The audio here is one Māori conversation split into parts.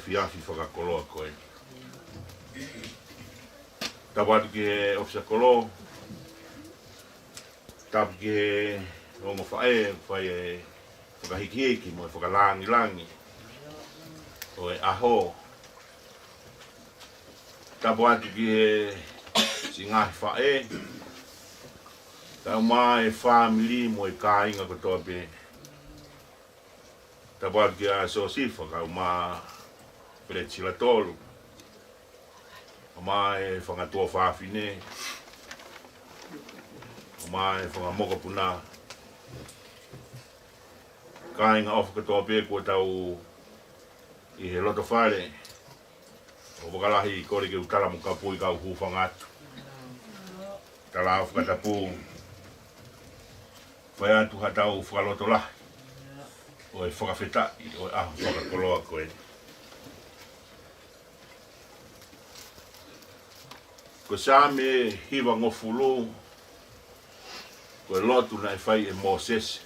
fiafi whakakoloa koe. Tawatu ki he ofisa kolo, tapu ki he ongo whae, whai e whakahikihiki mo e whakalangi. O e aho. Tapu atu ki he singahi whae, tau mai e whamili mo e kāinga kotoa pe. Tapu atu ki a so sifa, kau maa Pere tolu. Oma e whangatua whawhine. Oma e whangamoka puna. Kāinga ofa katoa pe kua tau i he loto whare. O wakalahi i kore ke utara mo ka pui kau hūwhanga atu. Tala ofa katapu. Whai atu hatau whakaloto lahi. O e whakawhetai, o e aho whakakoloa koe. Ko sa me hiwa ngofulu, ko e lotu na e whai e Moses.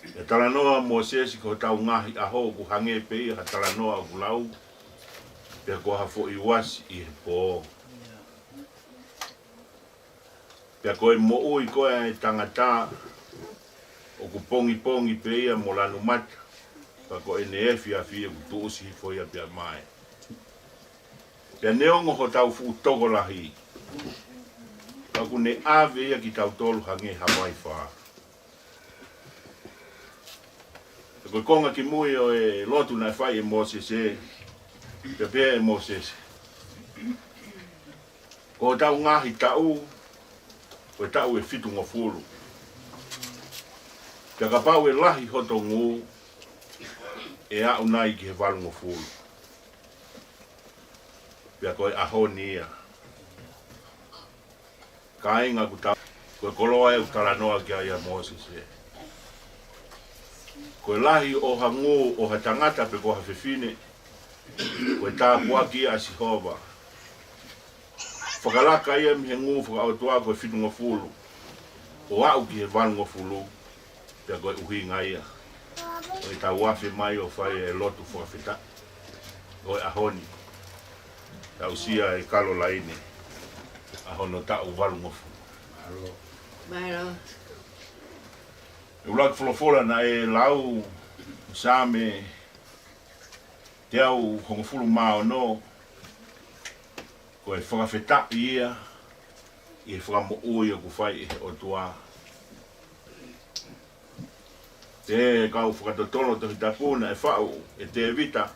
E talanoa Moses ko tau ngahi aho ku hange pe i ha talanoa ku lau, pe ko hafo i wasi i he po. Pe ko e mo ui ko e tangata, o ku pongi pe ia mo lanu mata, pa ko e ne efi a fia ku tuusi hifo ia pe a mai. Pea neongo ho tau fu toko lahi. Kaku ne ave ia ki tau tolu hange Hawaii wha. Koe konga ki mui o e lotu na whai e Moses e. Pea pea e Moses. Ko tau ngahi tau. Ko tau e fitu ngofulu. Pea ka pau e lahi hoto ngu. E au nai ki he walu ngofulu. Pea koe aho nia. Kāinga ku tau. Koe koloa e utala noa ki aia Moses e. Koe lahi o hangu o ha tangata pe ko ha whiwhine. Koe tā kua ki a Sihova. Whakalaka ia mi he ngu whakaotua koe whitu ngofulu. O au ki he wanu ngofulu. Pea koe uhi ngaia. Koe tā wafe mai o whai e lotu whakawhita. Koe ahoni. Tau sia e kalo laine. Ahono tau walu ngofu. Maro. E ulak wholofola na e lau same te au hongofulu mao no. Ko e whakawheta ia. I e whakamo ui o ku whai e o tua. Te kau whakatotolo tohi tapuna e whau e te vita.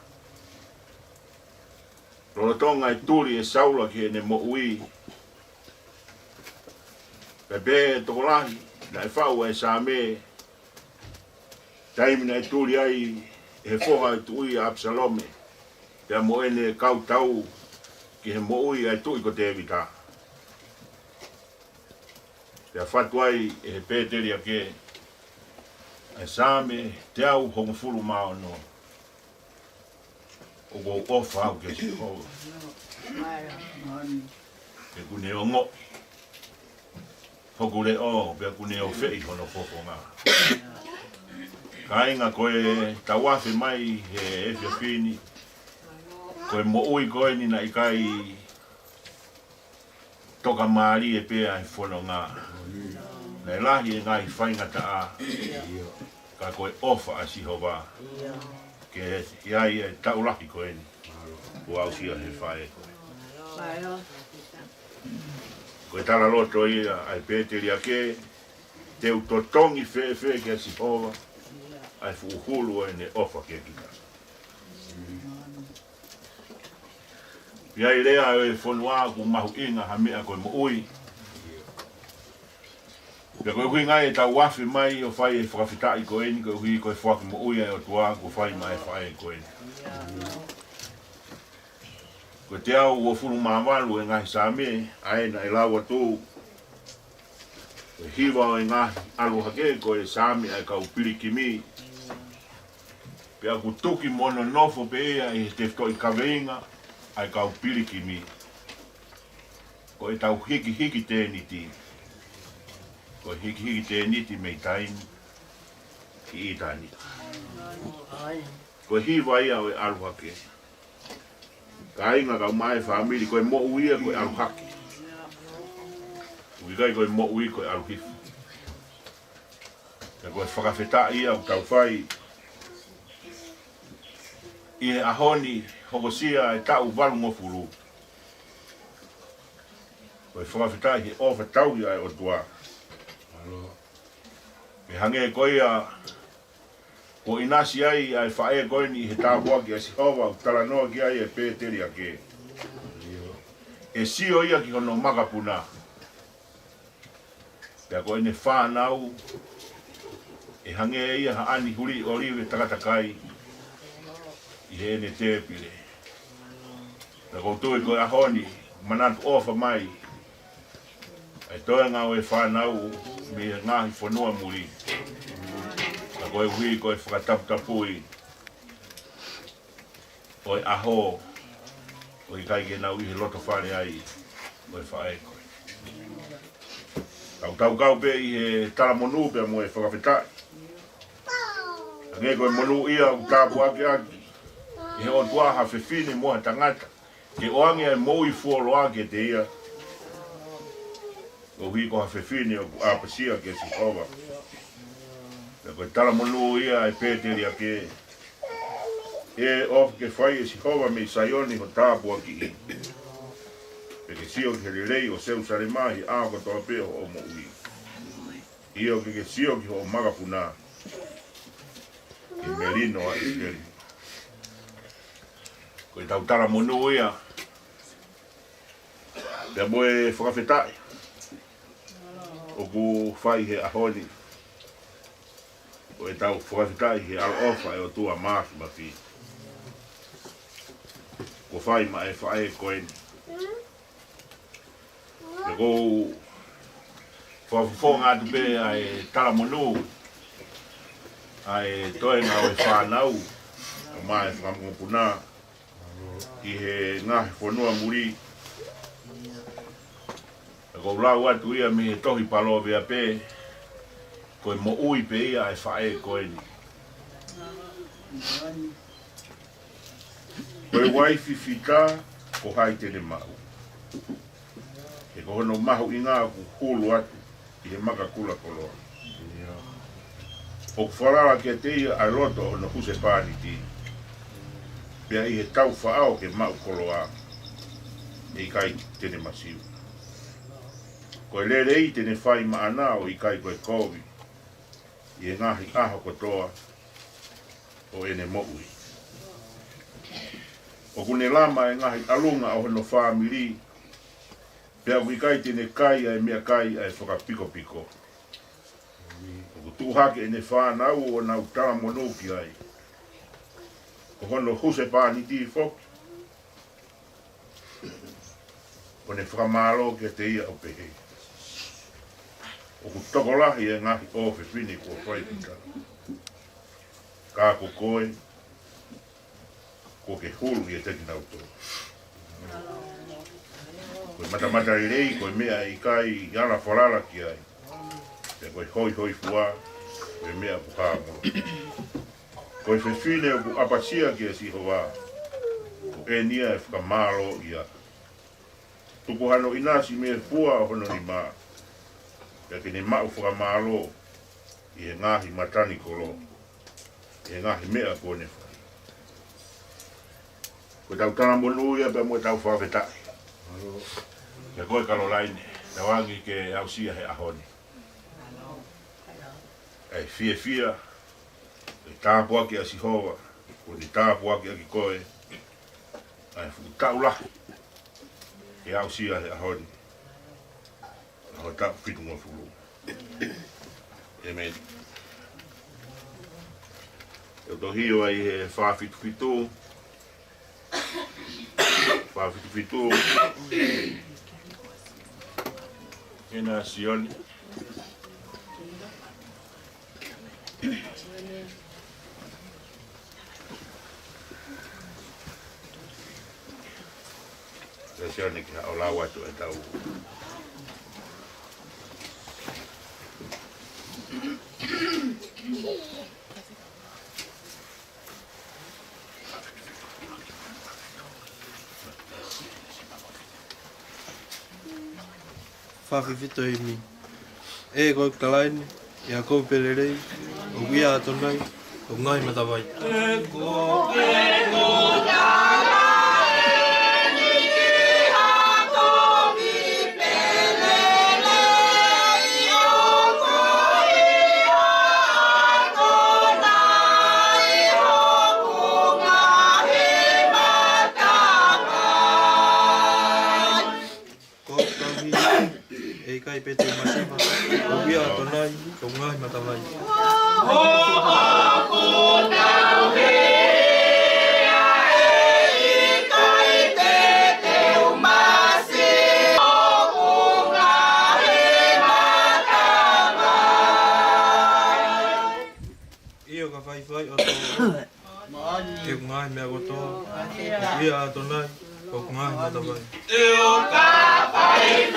Rolotonga e turi e saula ki e ne mo ui. Pepe toko lahi, na e whau e sa me. Taimina e turi ai e he whoha e tui a Absalome. Pea mo ene kau tau ki he mo ui e tui ko te evita. Pea whatu ai e he pēteri a ke. E sa me te au hongofulu mao no. O go ofa au ke si ho. Ke kune o ngo. Hokure o, pe kune o fei hono fofo nga. Kainga koe tawafe mai he efe fini. Koe mo ui koe ni na ikai toka maari e pea e fono nga. Na elahi e ngai whainga ta a. Ka koe ofa a si hova. Ke iai e taulaki koe ni. Ko au sia he whae koe. Koe tala loto ia ai pēteri a ke. Te utotongi whee ke a Sihova. Ai fuhulu e ne ofa ke kita. Iai lea e whanua ku mahu inga ha mea koe mo ui. Pea koe hui ngai e tau wafi mai o whai e whakawhitai koe ni. Koe hui koe whaki mo ui e o tua ko whai mai whai koe ni. Koe te au o furu māwalu e ngahi sa me. Aena e lawa tō. Koe hiwa o e ngahi alu hake koe sa me ai kau piri ki mi. Pea ku tuki mono nofo pe ea e te toi kaweinga ai kau piri ki mi. Koe tau hiki te niti. Koe hiki te niti mei taimi ki i tā niti. Koe hiwa ia o e alu hake. Ka inga ka mai family koe mo uia koe alu hake. Uikai koe mo ui koe alu hifu. Ka koe whakawheta ia o tau whai. I he ahoni hokosia e tau walu mo furu. Koe whakawheta i he ofa tau ia e o tua. Me hange koe a ko inasi ai ai whae koe ni he tāpua ki a si hawa o tala noa ki ai e pēteri a ke. E sio ia ki hono makapuna. Pea koe ne whānau e hange ia ha ani huri oriwe takatakai i he ne tēpire. Pea koutu e koe ahoni manatu ofa mai e toe ngau e whānau me ngahi whanua muri. Ka koe hui koe whakataputapui o e aho o i kai ke nau i he loto whare ai o e whae koe. Tau kau pe i he tala monu pe mo e whakawhetai. Nge koe monu ia o tāpu ake aki i he o tuaha whiwhine moa tangata ke oange e mou i fuolo ake te ia o hui ko ha whiwhine o apasia ke si kova. Koe tala monu ia e pēteri ake e of ke whai e si hova me saioni ho tāpua ki i. Peke sio ki he rei o seu sare mahi a ko toa peo o mo ui. Io ke sio ki ho magapuna i merino a iskeri. Koe tau tala monu ia pea moe whakawhetai o ku whai he ahoni. O e tau whakawhitai he al ofa e o tua maasu mawhi. Ko whai ma e whae koe ni. E kou whawhifo ngā tupe a e tala monu. A e toe ngā o e whanau. O ma e whakamupuna. I he ngahi whanua muri. E kou lau atu ia me he tohi palo vea pe. Koe mo ui pe ia e whae koe ni. Koe waifi whika ko hai tene mahu. E ko hono mahu i ngā ku hulu atu i he maka kula koloa. O ku wharara ke te ia a roto hono huse pāni ti. Pea i he tau whaao ke mau koloa. E i kai tene masiu. Koe lere i tene whai maanao i kai koe kovi. I e ngahi aho kotoa o ene moui. O kune lama e ngahi alunga o hono whamiri, pea wikai tene kai ai mea kai ai whakapiko piko. O kutuhake ene whanau o nau tala monuki ai. O hono huse pāni ti whoki. O ne whakamaro ke te ia o pehe. O ku tokolahi e ngahi o whiwhini kua whaipita. Kā ko koe, ko ke hulu i e teki nau tō. Koe matamata i rei, koe mea i kai i ana wharara ki ai. Te koe hoi hoi fua, koe mea ku hāmoro. Koe whiwhine o ku apasia ki e si hoa. Ko e nia e whakamaro i a. Tuku hano inasi me fua o hono ni maa. Pea ke ne mau whakamaro i he ngahi matani kolo. I he ngahi mea kone whai. Koe tau tana monu ia pia moe tau whawhetai. Pea koe Karolaine, na wangi ke ausia he ahoni. Ei fia, e tāpua ki a Sihova, ko ni tāpua ki a ki koe. Ai whutau lahi, ke ausia he ahoni. Ho ta fitu mo fulu. Amen. Eu tô rio aí é fa fitu. Fa fitu. E nacion. Nacion que ao lá o atu então. whawhiwhito e mi. E koe kalaini, ia kou pererei, o wia atonai, o ngai matawai. Kai pete masiva, o wia atonai, o ngai matawai. Io ka whai o tō, e ngai mea kotoa, o wia atonai, o ngai matawai. Io ka whai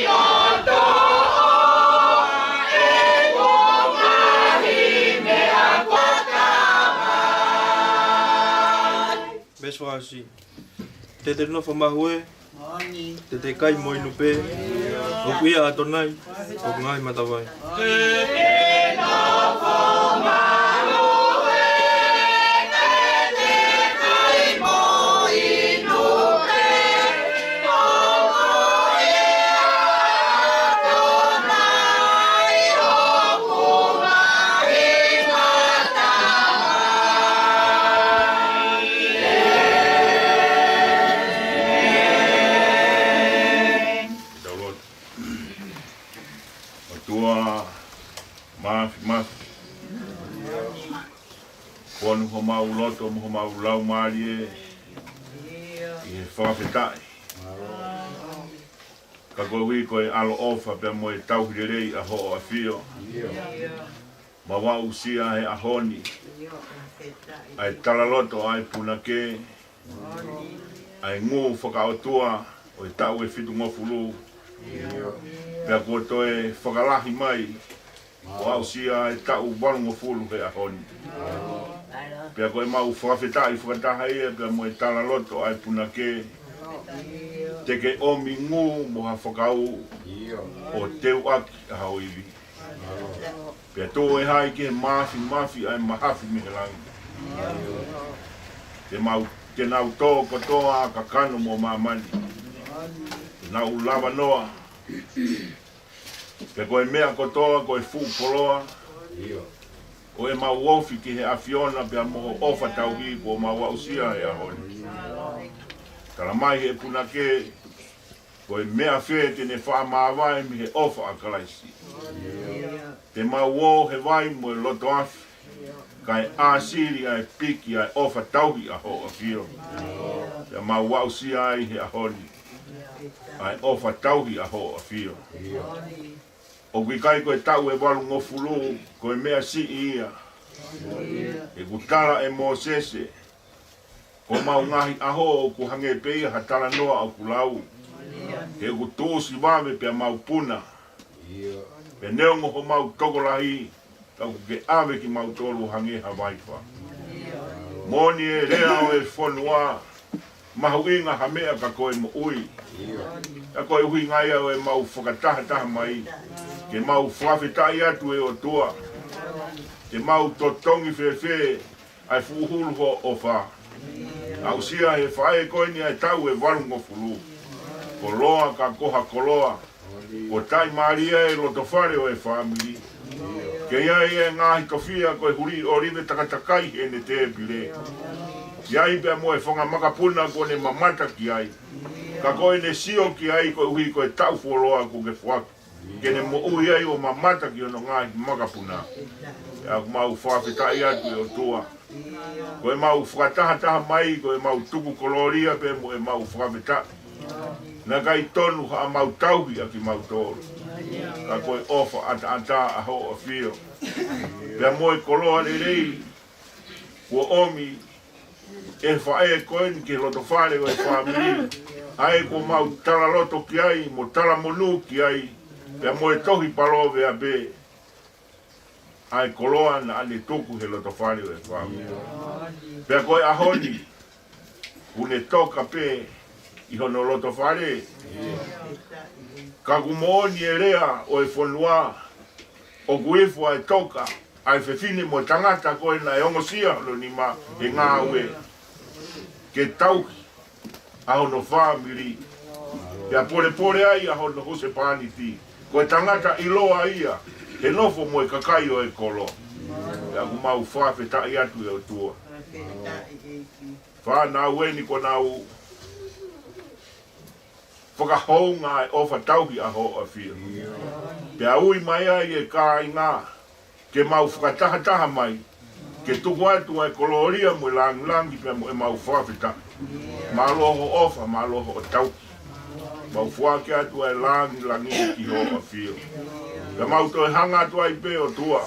o tō, Beswasi. Te no whamahue, te kai moi nupe, o kuia atonai, o ngai matawai. Te no whamahue, te kai moi nupe, o kuia atonai, o ngai matawai. Mafi. Konu ho mau loto, ho mau lau marie. I he whawhetai. Ka koe hui koe alo ofa pia mo e tauhirerei a ho o a whio. Ma wau sia he ahoni. Ai talaloto ai punake. Ai ngū whakaotua o e tau e whitu ngofulu. Pia koe toe whakalahi mai. Wau sia e tau walu ngofulu he ahoni. Pia koe mau whakawhetai whakataha ia pia mo e talaloto ai punake. Te ke omi ngū mo ha whakau o teu aki a hao iwi. Pia tō e hai ke mafi ai mahafi me he langi. Te nau tō kotoa ka kano mo mamani. Te nau lava noa. Pia koe mea kotoa koe fu poloa. O e mau wofi ki he awhiona pia mo ofa tauhi ko mau wausia e ahoni. Tala mai he punake, ko e mea whee tene wha maawai mi he ofa a kalaisi. Te mau wō he vai mo e loto afi, kai āsiri ai piki ai ofa tauhi a ho a whio. Te mau wausia ai he ahoni, ai ofa tauhi a ho a whio. O kui kai koe tau e walu ngofulu, koe mea si ia. E kutara e Mosese, ko mau ngahi aho ku hange peia ha tala noa au kulau. He kutusi wame pia mau puna. Pe neongo ho mau tokolahi, tau ke ave ki mau tolu hange hawaifa. Moni e rea o e whanua, mahu inga hamea ka koe mo ui. Ka koe hui ngai au e mau whakataha mai. Ke mau whawhetai atu e o tua. Ke mau totongi whewhe ai fuhulu ho o wha. Au sia he whae koe ni ai tau e walungo fulu. Ko loa ka koha koloa. Ko tai maria e loto whare o e whamili. Ke iai e ngahi tofia koe huri o rive takatakai e ne te pile. Iai pia mo e whonga makapuna ko ne mamata ki ai. Ka koe ne sio ki ai koe hui koe tau fuoloa ko ke whaki. Kene mo ui ai o mamata ki ono ngahi makapuna. Ia mau whawhetai atu e o tua. Koe mau whakataha mai, koe mau tuku koloria pe mo e mau whakawheta. Na kai tonu ha mau tauhi a ki mau tōru. Ka koe ofa ata a ho a whio. Pea mo e koloa le rei, kua omi, e whae koe ni ke loto whare o e whamiri. Ai ko mau tala loto ki ai, mo tala monu ki ai. Pea mo e tohi palove a be. Ai koloa na ane tuku he loto whare o e whamiri. Pea koe ahoni, une toka pe, i hono loto whare. Ka kumoni e rea o e whanua o kuefu ai toka ai whewhine mo tangata koe na e ongosia lo ni ma e ngā ue ke tauki a hono whāmiri ia pore ai a hono hose pāni ti koe tangata i loa ia he nofo mo e kakai o e kolo ia kumau whawhetai atu e o tua whāna ueni ko nau whakahounga e ofa tauhi a ho a whia. Pea ui mai ai e kā i ngā, ke mau whakataha mai, ke tuku atu ai koloria mo langi pea mo e mau whawhita. Māloho ofa, māloho o tauhi. Mau whake atu ai langi ki ho a whia. Pea mau toi hanga atu ai pe o tua.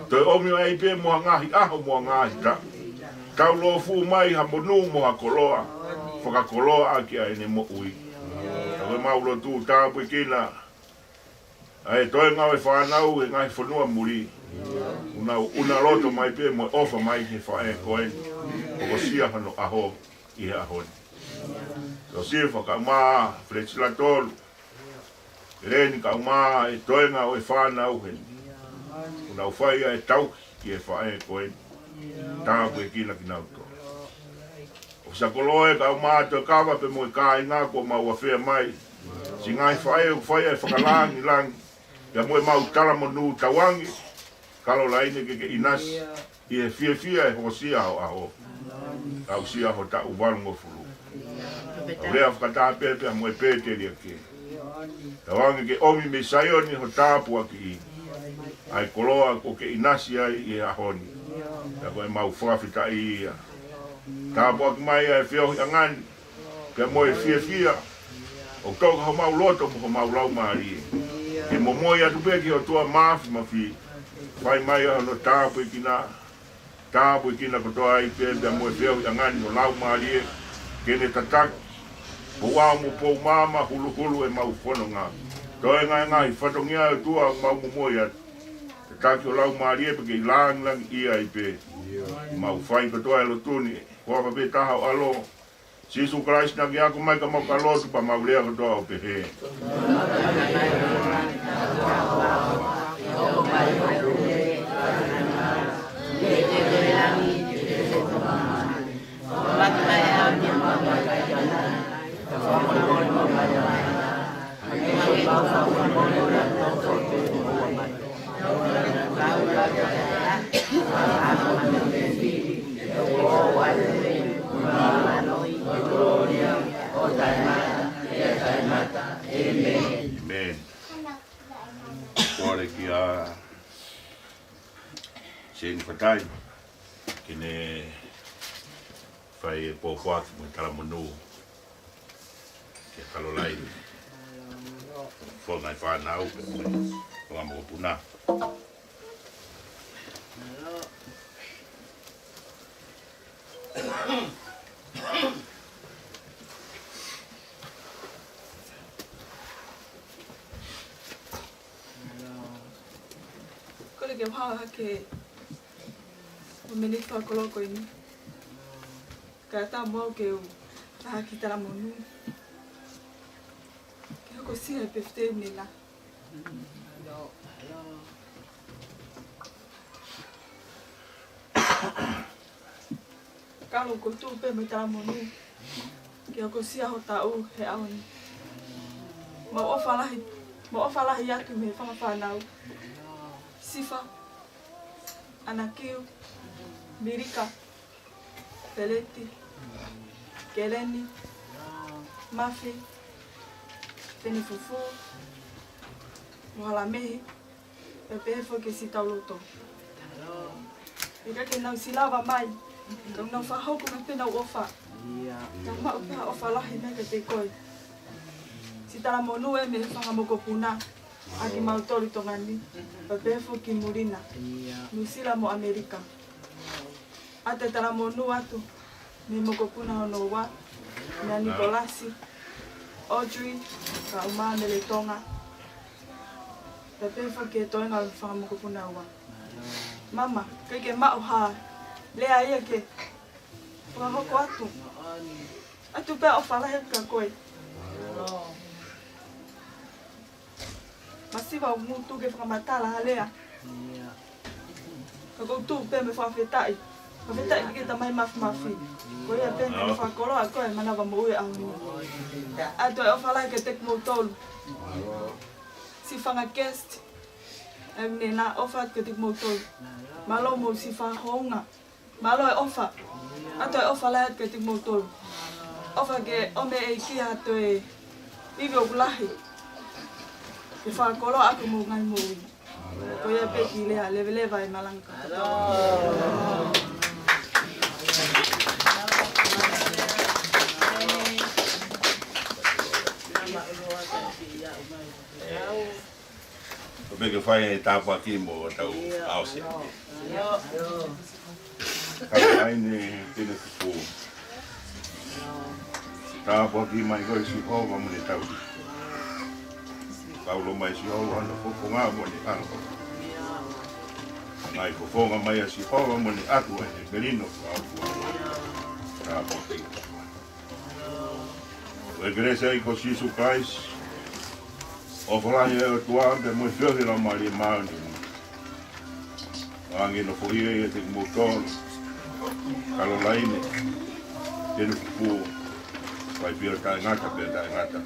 Toi omio ai pe moha ngahi aho moha ngahi ta. Tau lo fu mai ha monu moha koloa. Whakakoloa aki ai ne mo ui. Tawe maulo tu tāpu i kina. Ai toi ngau e whanau e ngai whanua muri. Una roto mai pe mo ofa mai he whae koen. Oko sia hano aho i he ahoni. So sia whaka maa frechila tolu. Reni ka maa e toi ngau e whanau he. Una whaia e tauki i he whae koen. Tāpu i kina ki nauto. Sa koloe ka umātua kawa pe mo i kā i ngā kua mau a whea mai. Si ngai whae o whae e whakalangi langi. Ia mo e mau tala mo nū tawangi. Kalo laine ke inasi. I e fia e hosia ho aho. Au sia ho ta uwarongo furu. Au rea whakataa pepe a mo e pēteri a ke. Tawangi ke omi me saioni ho tāpua ki i. Ai koloa ko ke inasi ai i ahoni. Ia ko e mau whawhita i ia. Tāpua ki mai e whiohi angani, pia mo e fia, o toka ho mau loto mo ho mau lau maari. E mo moi atu peki o tua maafi mawhi, whai mai no tāpua i kina kotoa ai pia mo e whiohi angani o lau maari, kene tataki, po wao mo pou mama hulu e mau whono ngā. Toi ngai whatongia o tua mau mo moi atu. Tataki o lau maari e peke i langi ia i pe. Mau whai kotoa e lo tuni. Kua pape taha o alo, Sisu Christ na ki ako mai ka mau ka lotu pa maulea katoa o pehe. Amen. Kore ki a Shane Fatai kine fai e pōwhaki mo tala monu ke kalolai whongai whanau pe mo mo puna. Kole ke whaha ke o mene whakoloko ini. Ka tā mau ke o taha ki tala monu. Ke hoko sia e pefte nila. Kalo ko tū pe me tala monu. Ke hoko sia ho tau he aoni. Ma ofa lahi atu me whanau. Sifa, Anakiu, Mirika, Peleti, Keleni, Mafi, Tenifufu, Mohalamehi, Pepefo ke si tauloto. Ika ke nau silava mai, kau nau whahoko me penau ofa. Kau mau pēha ofa lahi me ke te koi. Si tala monu e me whangamoko puna. Aki mau tori tongani, Pepefo ki Murina, Nusila mo Amerika. Ate tala monu atu, me mokopuna hono wa, me Nikolasi, Audrey, ka uma mele tonga. Pepefo ki e toenga whanga mokopuna wa. Mama, keke mau haa, lea ia ke, whahoko atu. Atu pēa o whalahe ka koe. Masiva o mutu ke whakamatala halea. Ka koutu pe me whawhetai. Whawhetai ki ta mai mafi. Ko ia pe me whakoroa koe manawa mo ue au mua. Ato e ofalai ke tek mo tolu. Si whanga guest. E ne na ofa ke tek mo tolu. Malo mo si whahonga. Malo e ofa. Ato e ofalai ke tek mo tolu. Ofa ke ome e ki ato e iwi o kulahi. Ke whakoroa aku mo ngai mo ui. Ko ia pe ki lea lewa e malanga. Ko ke whai e tāpua ki mo tau aose. Kau ai ne tene kupu. Tāpua ki mai koe si hova mo ne tau. Paulo mai si hova ana fofonga mo ne anko. Ngai fofonga mai a si hova mo ne atu e ne pelino tāpua. Tāpua ki. O igreja i ko Sisu Christ. O whalai e o tua pe mo whiohi la mari mauni. Wangi no whuhia e te motoro. Kalo laine. Tenu kupu. Pai pira kai ngata pe tai ngata.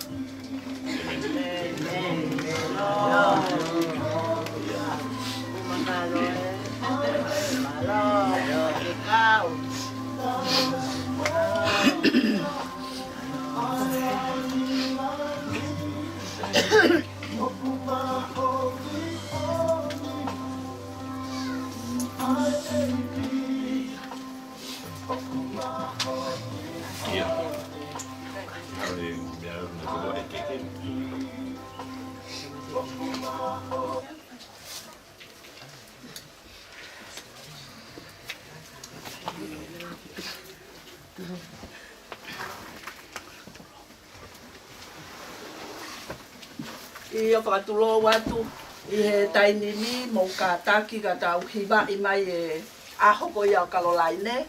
I o whakatulo watu i he tainini mo ka taki ka tau hiwa i mai e ahoko i au Kalolaine.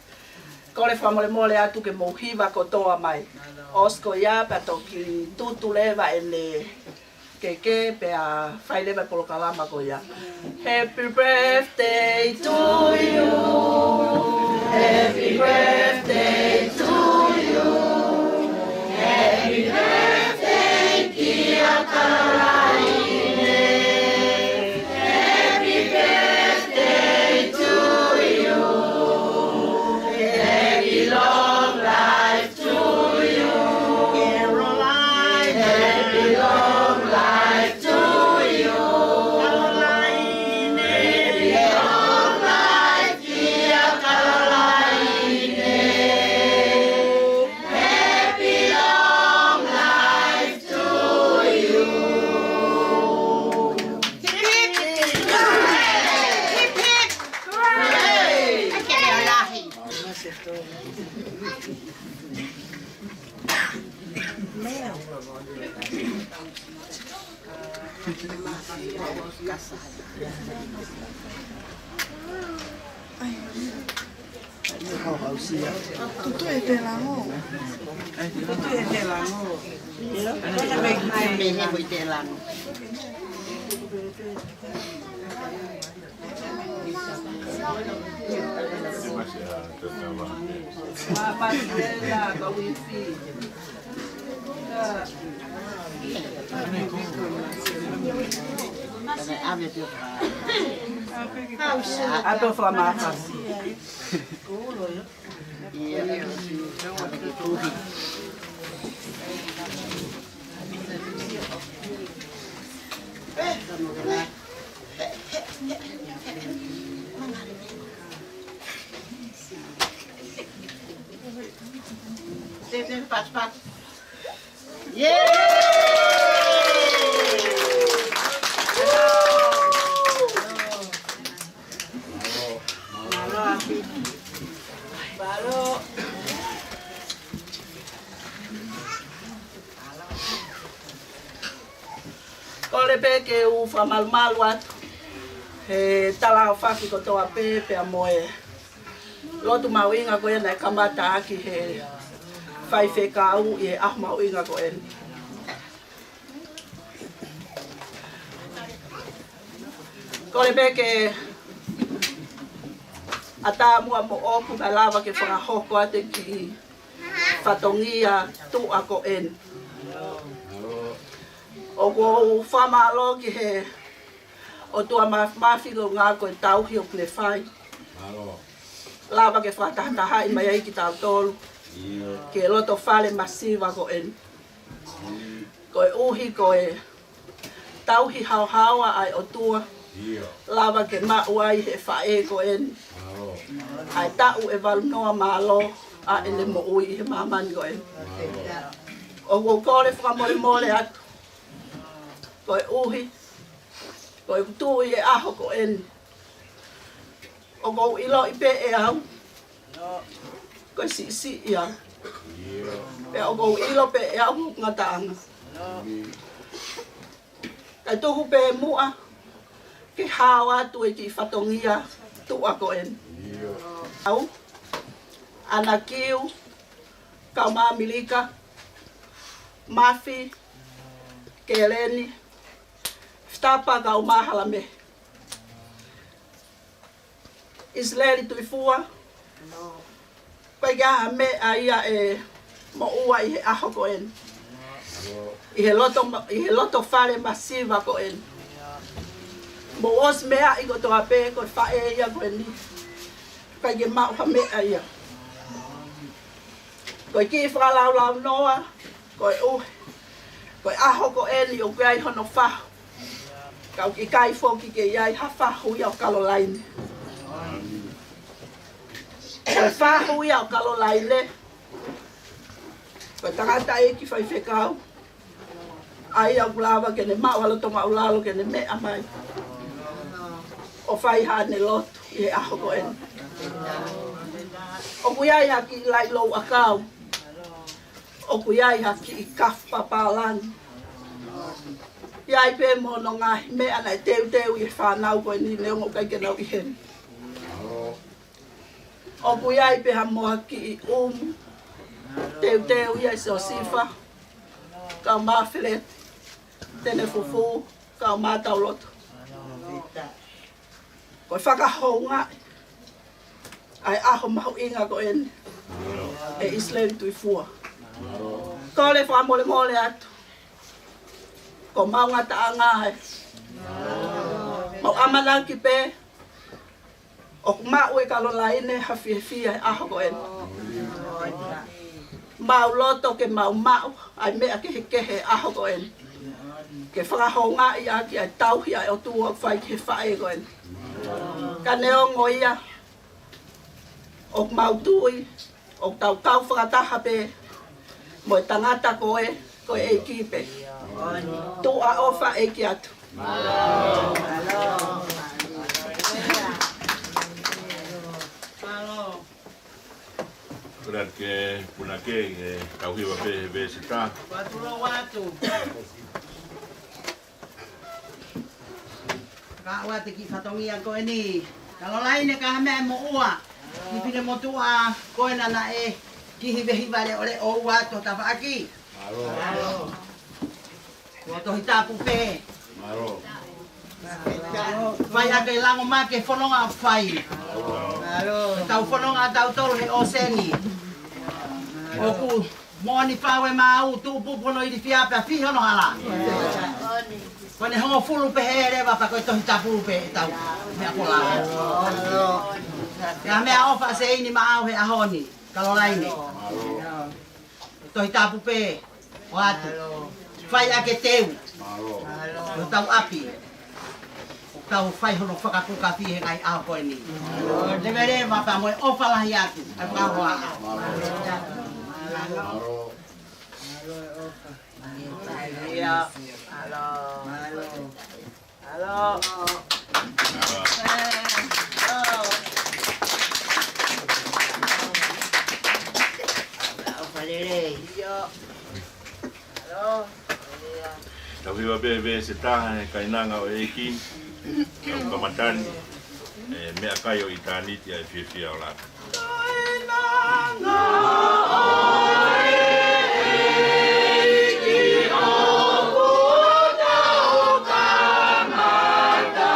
Ko le whamole mole atu ke mo hiwa ko toa mai. Osko ia pato ki tutu lewa e le keke pe a whai lewa polo kalama ko ia. Happy birthday to you. Happy birthday to you. Happy birthday dear Caroline. Happy birthday to you. Happy long life to you. Caroline. Happy long life to you. Caroline. Happy long life dear Caroline. Happy long life to you. Hip hip. Hip hip. Hooray. Tutu e te lango. Tutu e te lango. Kona me he mo i te lango. Marcela, ka wifi. Ave te Ato flamata. Pat. Balo. Kole pe ke u whamalmal watu. He tala o whaki ko toa pe a moe. Lotu mauinga ko e nei kamata aki he whai whekau i e ahmauinga ko e. Ko le beke ata mua mo oku ka lava ke whakahoko ate ki whatongia tu ako en. O ko whamalo ki he o tua mawhiro ngā koe tauhi o kune whai. Lava ke whatahataha i mai ai ki tau tolu. Ke loto whale masiva ko en. Koe uhi koe tauhi hauhaua ai o tua. Lava ke mauai he whae ko en. Ai tau e walunoa malo a ele mo ui he mamani ko en. O ko kore whamole mole atu. Koe uhi. Koe kutui e aho ko en. O ko ilo i pe e au. Koe si i au. Pe o ko ilo pe e au ngataanga. Kai tuhu pe mua. Ke hawa tu e ki whatongia tu ako en. Au. Ana kiu. Kau maa milika. Mafi. Keleni. Tapa kau mahala me. Israeli tuifua. Koe gaha me aia e mo ua i he aho ko en. I he loto whare masiva ko en. Mo os mea i ko toa pe ko whae ia ko en. Koe ge mau ha me aia. Koe ki whakalau noa. Koe koe aho ko en i o koe ai hono whaho. Kau ki kai foki ke iai hawha hui au Kalolaine. Koe wha hui au Kalolaine. Koe tangata e ki whai whekau. Ai au lava ke ne mau haloto mau lalo ke ne mea mai. O whai hane lotu i he aho ko en. O kui ai haki lai lou akau. O kui ai haki i kafpa pālani. Iai pe mo no ngā mea nei teu i whanau koe ni neongo kai ke nau i hen. O ku iai pe ha moa ki i teu iai se o sifa. Kau mā whiret, tene fufu, kau mā tauloto. Koe whakahonga, ai aho mahu inga ko en, e Israeli tuifua. Ko le whamole mole atu. Ko mau ngata angahe. Mau amalang ki pe. O mau e Kalolaine hawhiwhia e aho ko en. Mau loto ke mau ai mea ke hekehe aho ko en. Ke whakahonga i aki ai tauhi ai o tua whai ke whae ko en. Ka neongo ia. O mau tui. O tau kau whakataha pe. Mo e tangata koe e kipe. Tu a ofa e ki atu. Berat ke punake kau hiwa be sita. Watulo watu. Ka wate ki whatongia koe ni. Kalolaine ka hame mo ua. Ni pine mo tua koe nana e. Ki hiwa le ole o watu ta whaaki. Alo. Wato hitapu pe. Maro. Vai a ke lango ma ke fononga fai. Alo. Tau fononga tau tolu he oseni. Oku moni pawe mau tu pupono i fia pa fi hono hala. Kone hongo fulu pe here va pa ko to hitapu pe tau. Me apola. Alo. Ya me ofa se ini ma au he ahoni. Kalolaine. To hitapu pe. Watu. Fai ake teu. Malo. Tau api. Tau fai hono whakapuka fi he ngai ao koe ni. Le mere mapa moe ofa lahi atu. Ai whakahoa. Malo. Ia. Malo. Malo. Ofa lere. Ia. Malo. Kau hiwa be sita kainanga o eki. Kau kamatani. Mea kai o itaniti ai whiwhia o lata. Kainanga o eki o puta o kamata.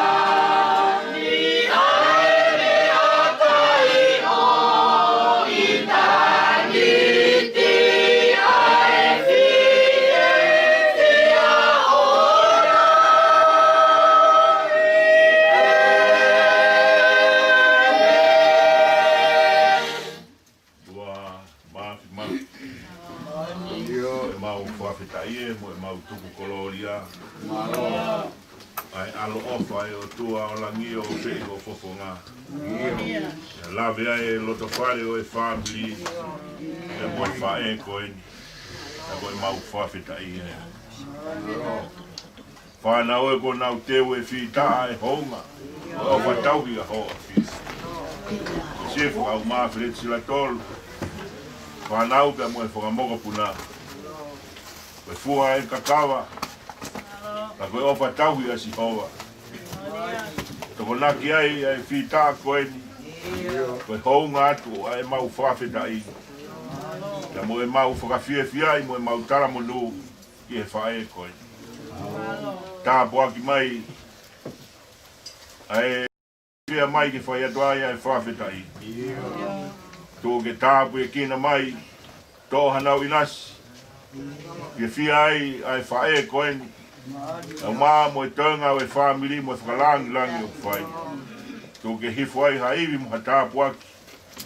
mau whawhetai mo mau tuku koloria. Ai alo ofa e o tua o langi o te o fofonga. Lave ai loto whare o e family. E mo whae koe. E koe mau whawhetai e. Whanau e ko nau teu e whita e honga. O whatauhi a hoa whis. Sefu au maa whiret sila tolu. Whanau ka mo e whakamoka puna. Koe fua e kakawa. Ka koe opa tauhi a si hoa. Toko naki ai ai whita koe ni. Koe honga atu ai mau whawhetai. Ka mo e mau whakawhiawhiai mo e mau tara monu. Ki e whae koe. Tā poaki mai ai fia mai ke whai atua ai whawhetai. Tō ke tāpu e kina mai tō hanau inasi. Ke fia ai whae koeni. Au maa mo e tōnga o e whamiri mo e whakalangi o whai. Tō ke hifo ai haiwi mo ha tāpu aki.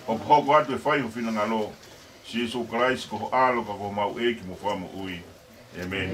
O hoko atu e whai ho whina ngalo. Si e so karaisi ko alo ka ko mau eki mo whamo ui. Amen.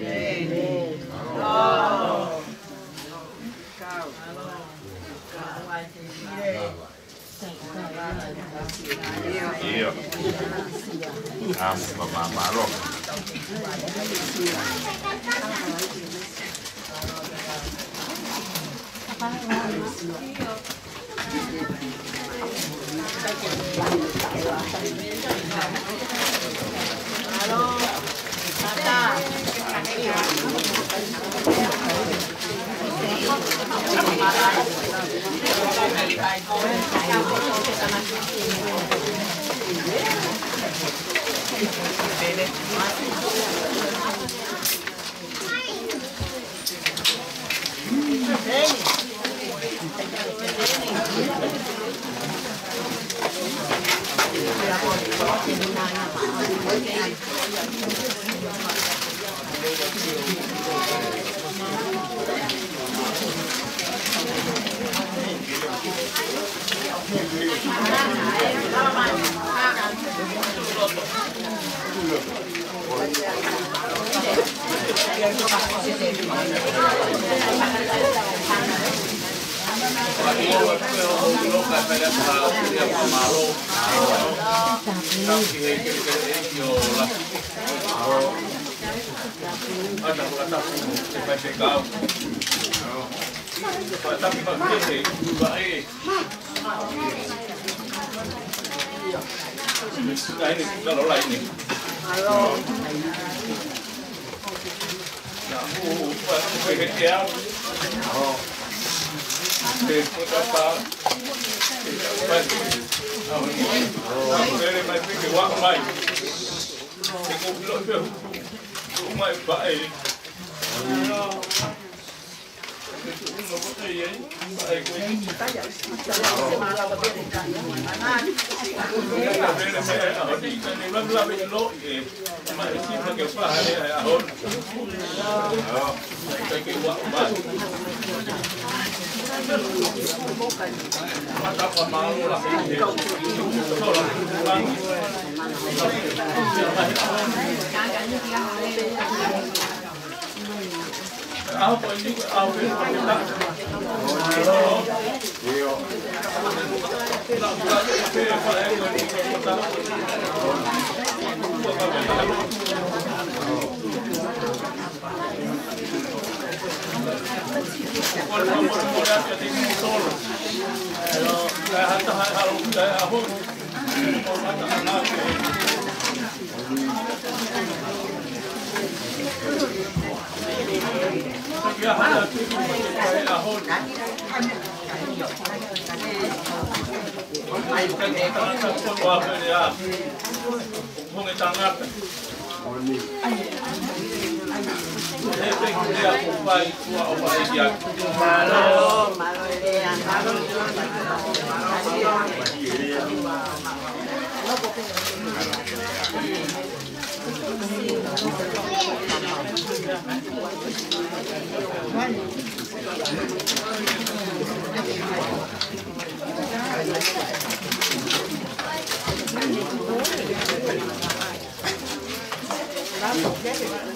Gracias.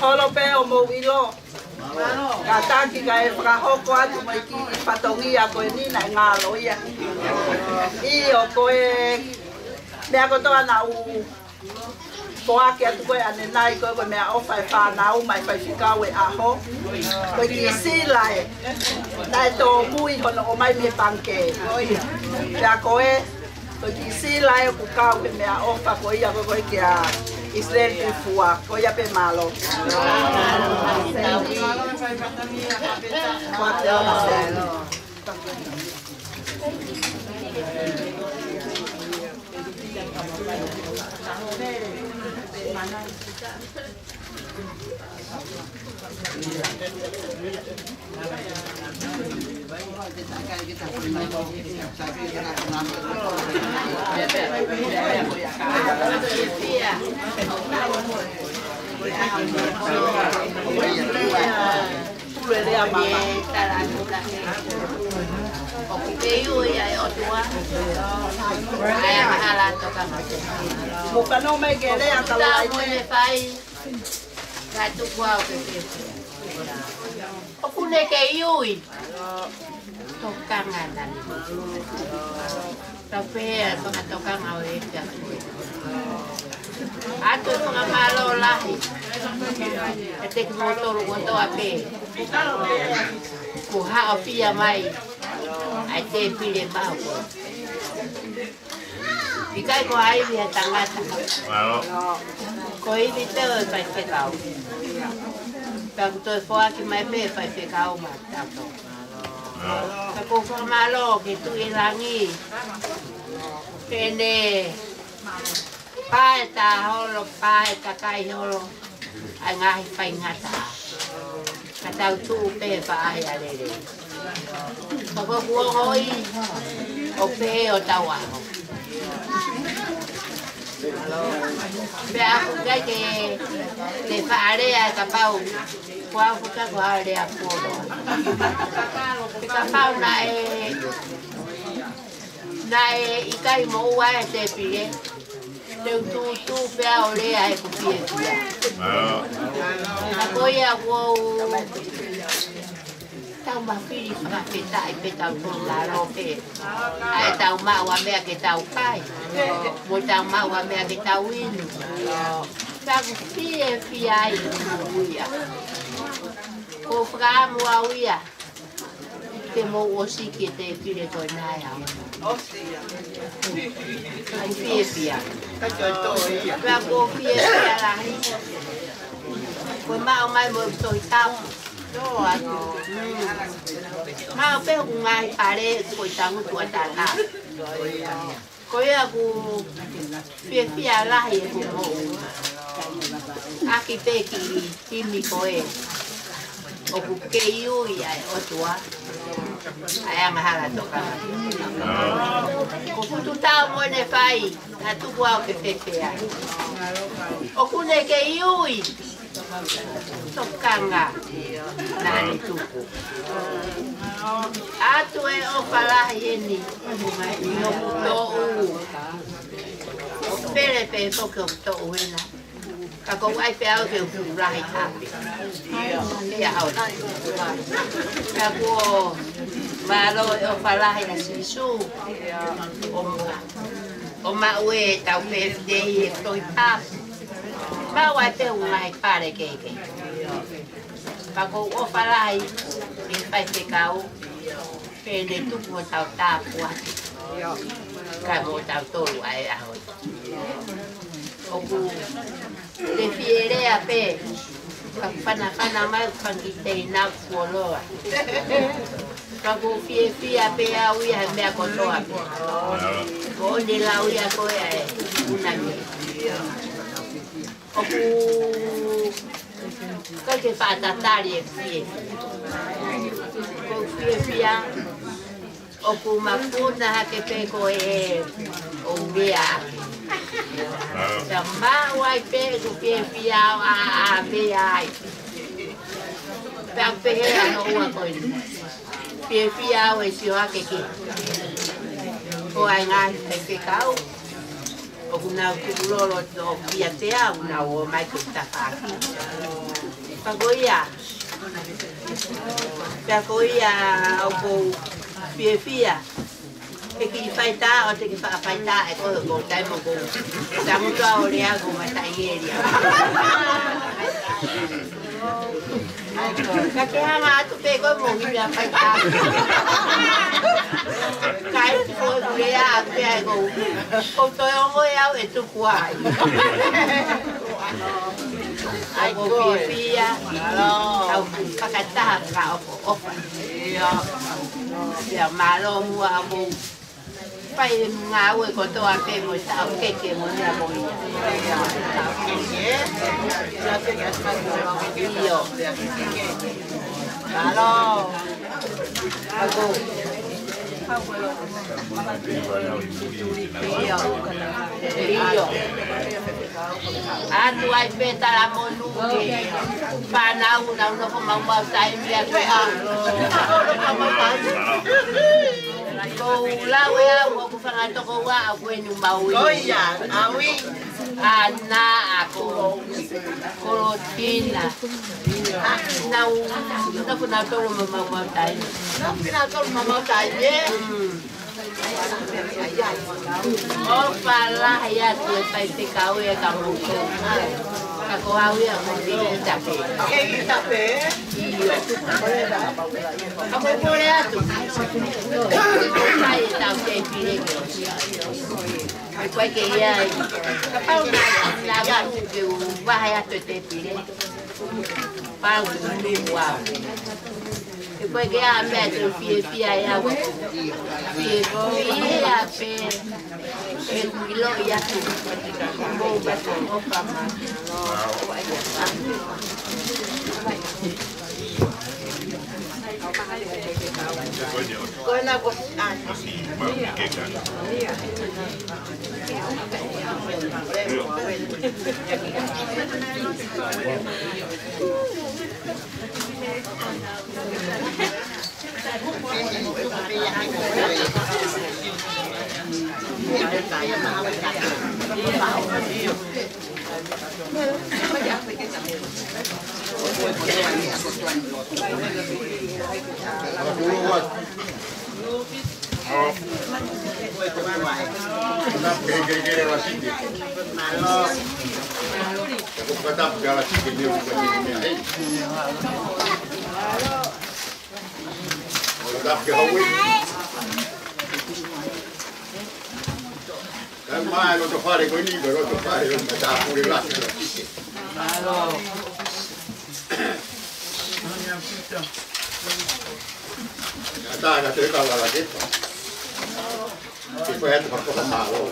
Holo pe o mo wilo. Ka taki ka e whakahoko atu mai ki patongi a koe nina e ngalo ia. I o koe mea kotoa na u poake atu koe ane nai koe mea ofa e whanau mai whai whikau e aho. Koe ki sila e. Nai tō mui hono o mai me panke. Pea koe koe ki sila e kukau ke mea ofa koe ia koe ki a Israel te fua, ko ia pe malo. Bukan no me quedé hasta la Okune ke iui. Tokangan. Tapi mga tokang awet ka. Ato mga malo lahi. Etek motor ko ape. Kuha opia mai. Ate pile bao. Ikai ko ai dia tangata. Ko ini te pa ke tau. Pag to fo aki mai pe pa ke kau ma tato. Ako ko malo ke tu ilangi. Kene paeta holo paeta kai holo. Ai ngai pai ngata. Katau tu pe pa ai ale. Pag ko hoi o pe o tawa. Vea que farea capau cuau fuka farea polo capau na ikai mo wa te pie Teu tu pea o lea e kupie pia. A koia wou tau mawhiri whakapeta e petau tō la rope. Ai tau maua mea ke tau kai. Mo tau maua mea ke tau inu. Taku pie pia i uia. Ko whakamu a uia. Te mo osi ki te pire koe nai au. Ai pie pia. Pea ko pie pia lahi. Koe mao mai mo toi tau. Mao pe ku ngai pare koe tangu tua tata. Koe aku pie pia lahi e ku mo. Aki pe ki kimi koe. O ku ke iui ai o tua. Ai anga hala toka. Ko putu tau mo ne whai. A tuku au ke pepe ai. O ku ne ke iui. Tokanga. Nani tuku. Atu e o whalahi eni. No kuto u. O pere pe toke o kuto u ena. Ka kou ai pe au ke urahi hape. Ia hau. Ka kou maro e o whalahi na sisu. O maue tau pe fidei e toi papu. Mau ai pe ungai pare keke. Ka kou o whalahi e whai pe kau. Pe ne tupu o tau tāpu ati. Ka mo tau tolu ai ahoi. O ku te fierea pe. Ka whana mai whangitei nau fuoloa. Ka ku fie pe au ia he mea kotoa pe. Ko one lau ia koe ai unami. O ku kai ke whaatatari e fie. Ko fie o ku mapuna hake pe koe e o mea ake. Sa mau ai pe ku fie au a mea ai. Pea pehe ano ua koe ni. Fie au e sio hake ki. Ko ai ngai pe kau. O kuna kulolo o pia te au na o mai ku tafaki. Pagoia. Pagoia o ko fie. E ki faita o te ki faita e ko tai mo ko. Sa mo to o le ago mai tai eri. Ka ke hanga atu pe ko mo mi a faita. Kai ko le a pe ai ko. Ko to o mo au e tu kuai. Ai ko fia. Au pakata ka o. Ya malo mua mo. Pai ngā ue ko toa pe mo tau keke mo nea mo ia. Iyo. Malo. Ako. Iyo. Atu ai pe tala mo nuke. Whanau na uno ko mau tai mea koe a. Ko lawe au aku whangatoko wa a koe ni maui. Koia, awi. Ana ako. Korotina. Nau, na tolo mamau tai. Na tolo mamau tai, ye. O whalahi atu e pai te kau e ka moko. Ka ko au ia mo i tape. Ke i tape? Iyo. Ka koe pore atu. Kai e tau te pire ke. Ai koe ke iai. Ka pau na gatu ke u wahai atu te pire. Pau ni wau. E koe ke a mea te fie ai au. Fie a pe. E kuilo i atu. Mou bato o kama. Koe na ko Mai lo fare con il libro, lo fare non sta pure là. Dai, te la la che fa. E poi ha fatto la mano.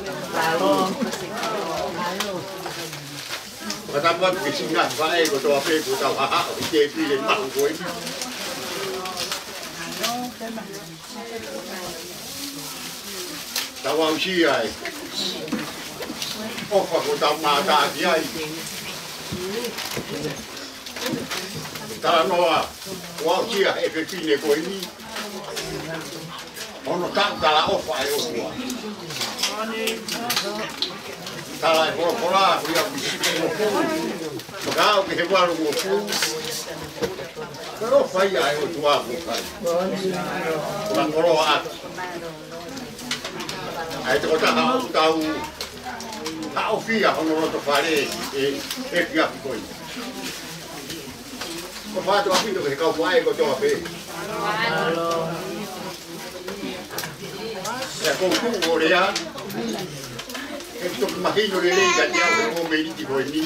Ma da quando che si nga fai con tua pe con tua che file ma vuoi. Da wa uscì ai. O fa con da ma da di ai. Da no wa uscì ai per fine con i. Ono tanta la offa e offa. Tala e pola kuia ku. Kau ke waru mo ku. Pero fai ai o tua ku fai. Ba koro a. Ai te kota ha tau. Ha ofia ono roto fare e pia koi. Ko fa to apito ke kau fai ko to ape. Con tu orea esto imagino le diga ya como me dice voy ni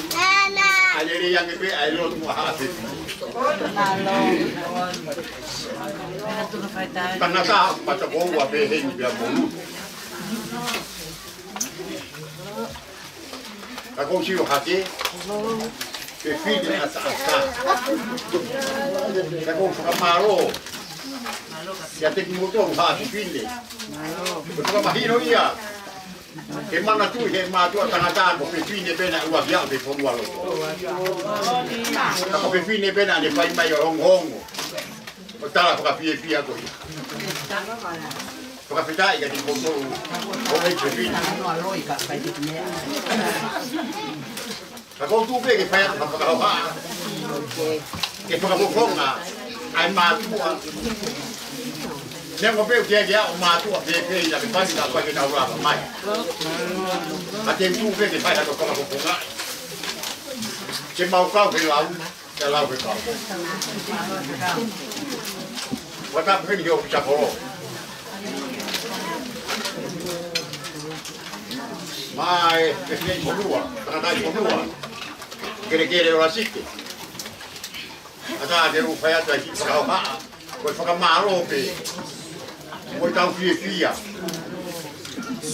ayer ya que hay lo como hace tanaka pata bongo ape hen bia bolu ta con si o hake que fide hasta ta con famaro ya te moto ha fide porque imagino ya que mana tu he ma tu tangata ko pe fine bena ua bia be fo walo ko pe fine bena ne fai mai hong hong o tala ko pie pia ko ko pe dai ga di ko ko pe fine no aloi ka pa di ne ko tu pe que fai ka ka ha que ko ko fonga ai ma tu Nemo pe ke ya o ma tu pe pe ya pe pa ni ka ke na ura mai. Ate tu pe ke pa ya ko ko ko nga. Che ma ka pe la u, ya la pe ka. Wa ta pe ni yo cha ko. Mai pe ni ko lua, ta ta ko lua. Kere ora sitte. Ata de ru fa ya ta ki ka ha. Ko fa ka ma ro pe. Voi tau fia.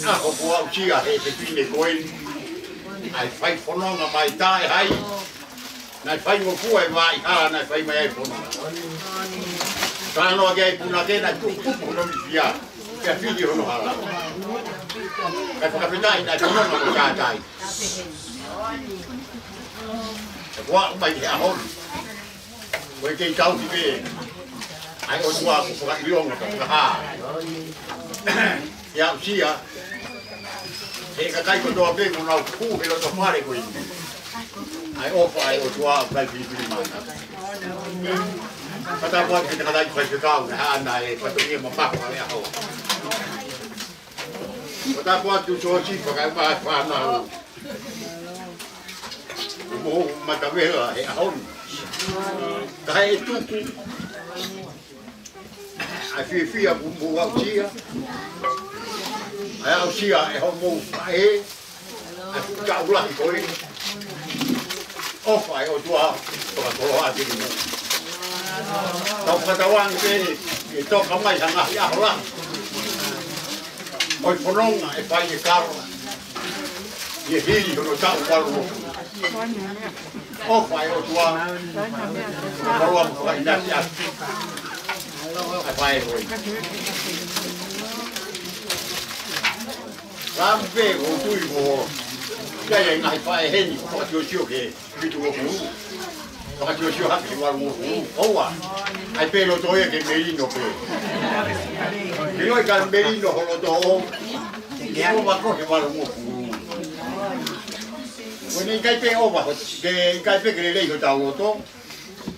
Ako po au chia he te pine koen. Ai fai fononga mai tai hai. Nai fai mo fua e vai hala nai fai mai ai fononga. Tano age ai puna ke nai tupu no mi fia. Ke fili hono hala. Kai whakapetai nai fononga ko kātai. E kua mai he ahon. Koe kei tau ki pe. Ai o tua ko ka ilonga ka ha. Ya usia. E ka kai ko do be mo na ku e lo to fare ko ini. Ai o fa ai o tua ka ki ki mana. Kata po ki ka dai fa ka ka ha na e pa to ni mo pa pa ya ho. Kata po tu so chi pa ka pa pa na. Mo ma ka ve e ahon. Kai tu ku a fia bumbu au tia ai au tia e ho mo ai a ka ula ko i o fai o tua to ka ko a ti mo to ka ta wang ke e to ka mai hanga ya hola o fononga e fai e caro e hili no ta o palo o fai o tua ko ro mo ka ina ya Vai voi. Rampe o tui mo. Ya ya ngai fai heni ko ka tio ke bitu o hu. Ko ka tio ha ki wa mo hu. Owa. Ai pelo toye ke merino pe. Ke noi ka merino holo to. Ke o wa ko he wa mo fu. When kai pe o wa ke kai pe ke le ko ta o to.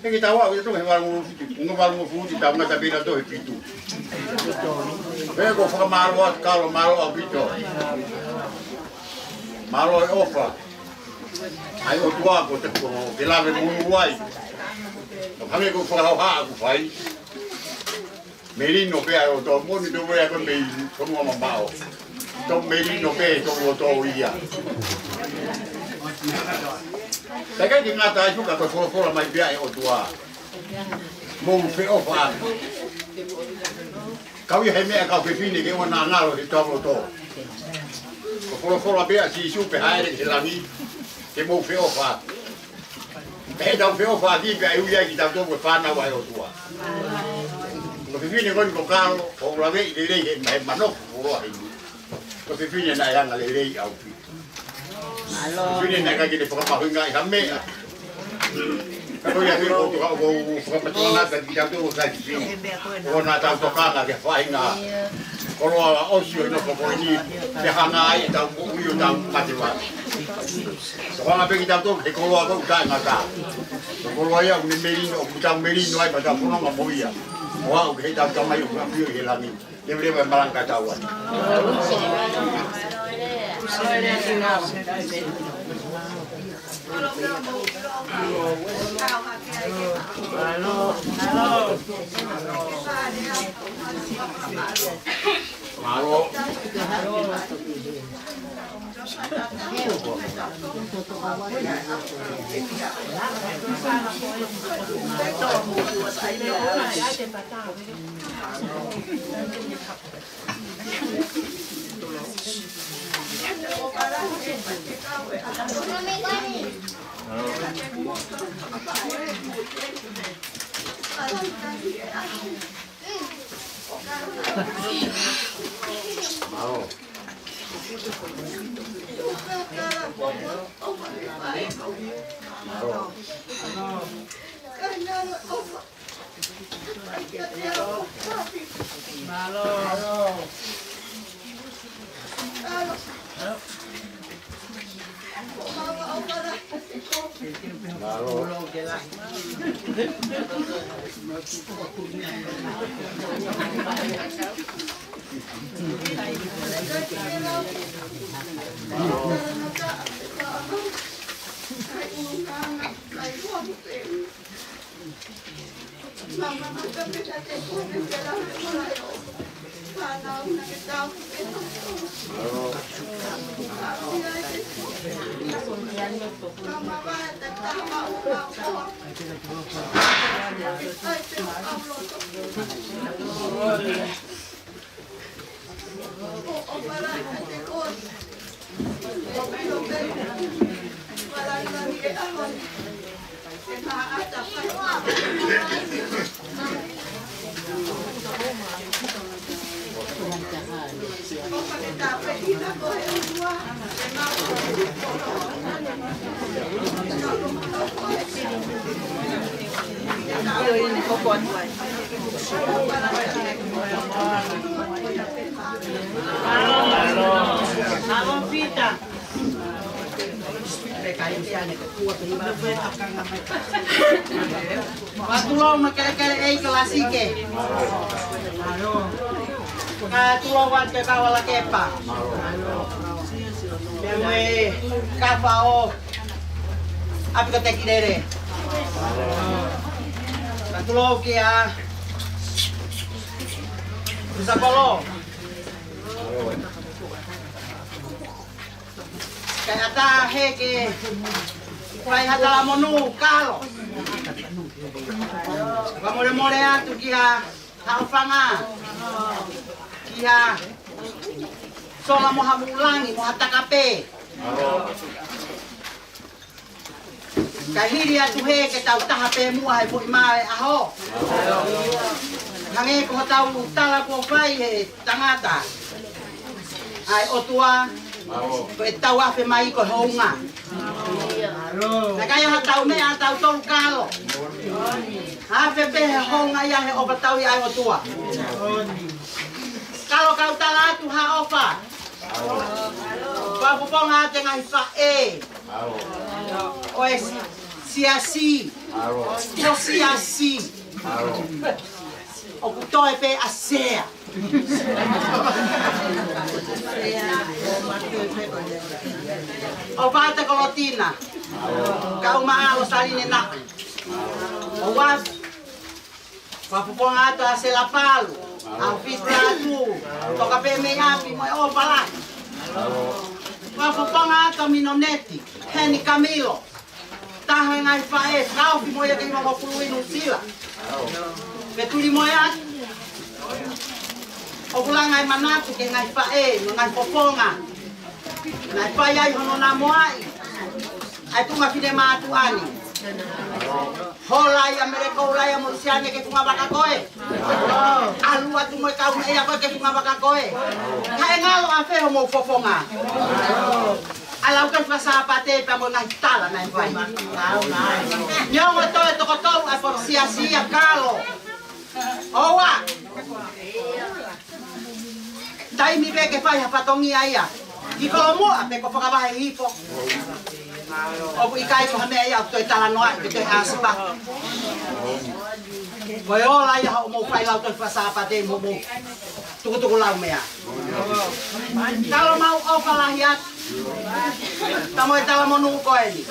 Ke ta wa o to he wa mo fu. Ngo wa mo fu ti ta ma ta bina to he pitu. Vego fa malo calo malo abito. Malo e ofa. Ai o tua ko te ko ke lave mu wai. No kame ko fa ha ko fai. Merino pe o to mo ni do ve ko me ko mo ma bao. To merino pe to o to ia. Sakai ki ngata ai ka ko fo mai bia e o tua. Mo pe ofa. Kau ia he mea kau pepine ke wana ngalo he tamo to. Ko folo bea si supe haere ke langi ke mo fe ofa. Pe da fe ofa di pe u ia ki ta to ko fana wa o tua. Ko pepine ko kalo o la ve le le mai mano ko wa. Ko pepine na ya ngale le au pi. Malo. Pepine na ka ki le pa pa nga i mea. Kalau yang itu kau pertolongan dan kita tu saya di sini. Kau nak tahu tokaga ke fainga. Kalau osio itu kau ini dehangai dan uyu dan macam. Kalau apa kita tu kalau aku tak ngata. Kalau yauni merino, bukan merino ay pada pulang mau ya. Wah kita tak mahu ambil hilangi. Dia boleh barang katawan. Malo. Tulong kere-kere ei kelasike. Tulong wan ke kawala kepa. Deme kafao. Api ka tekidere. Tulong kia. Bisa polo. Kaya ta heke. Kurai hata monu kalo. Kamore-more atu kia haufanga. Kia sola mo hamulangi mo hatakape. Kahiri atu heke tau tahape mua hai fui mae aho. Hange ko tau tala ko fai he tangata. Ai otua ko tau afe mai ko honga. Nakaya hatau me atau tolu kalo. Afe be honga ya he obatau ya otua. Kalau kau tala tu ha ofa. Papuponga ate ngai fae. Oe siasi. O siasi. O kutoe pe asea. O pata kolotina. Kau maalo saline na. O was. Papuponga ate ase la palu. Au fitra tu. Toka pe me api mo o pala. Papuponga ate minoneti. Heni Camilo. Taha ngai fae. Kau fi mo ia ke mo puluinu sila. Betuli mo ya. O kula ngai manatu ke ngai fae, ngai poponga. Ngai fae ai hono na moai. Ai tunga fide matu ani. Hola ya mereka hola ya mursiane ke tunga baka koe. Alu atu mo kau na ya koe ke tunga baka koe. Kai ngalo afe mo poponga. Alau kan fasa pate pa mo ngai tala ngai fae. Nyongo to ko ai por sia kalo. Owa. Dai mi ve que fai a patongi aia. Ki ko mo a pe ko fa ba hipo. O ku ikai ko me ia to tala no ai ke aspa. Ko ola ia mo fai la to fa sa pate mo mo. Tu la mea. Kalau mau o fala hiat. Tamo tala mo nu ko eli.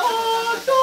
O tu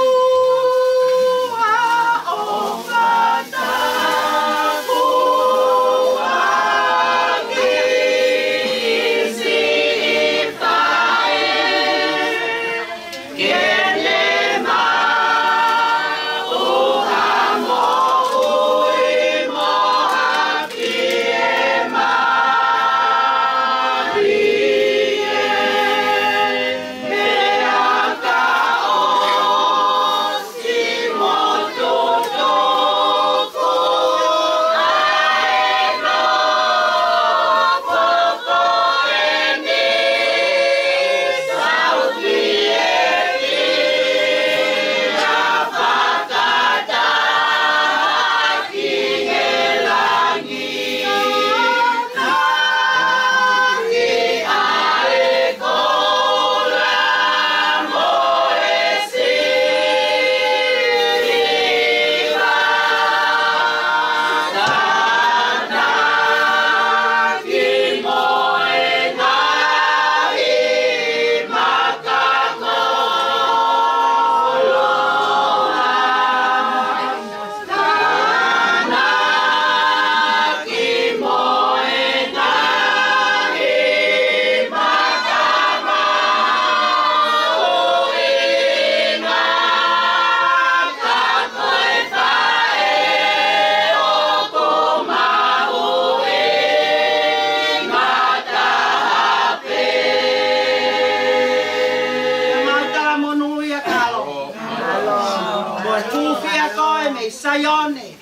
Sayone.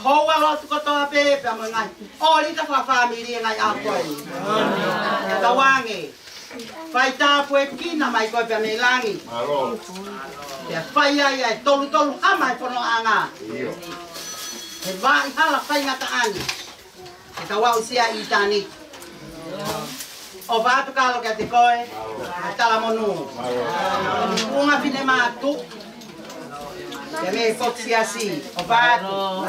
Hoa lo tu ko to pe pe mo ngai. O li ta fa family ngai a ko ni. Ta wange. Fai ta pu kina mai ko pe me langi. Alo. Ya fai ai ai tolu ha mai fono anga. Io. E vai hala fai ngata ani. Ta wa usia i tani. O va tu kalo ke te koe. Ta la monu. Una fine matu. Ya me foxy así, o pato.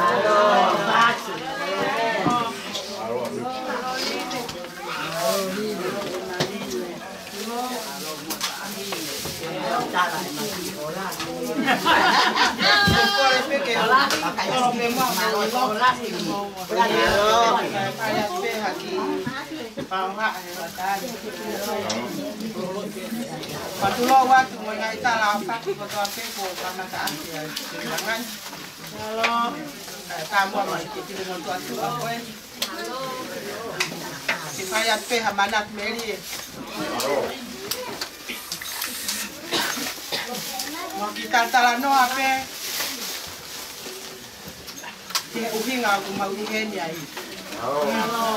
Patulo waktu mo nga itala pa ko to ape ko kana ka anti silangan. Halo. Kamu mo kiti mo to atu ako eh. Kifayat pe hamanat meri. Halo. Mo kita tala no ape. Ti uhinga ko mauheni ai. Halo.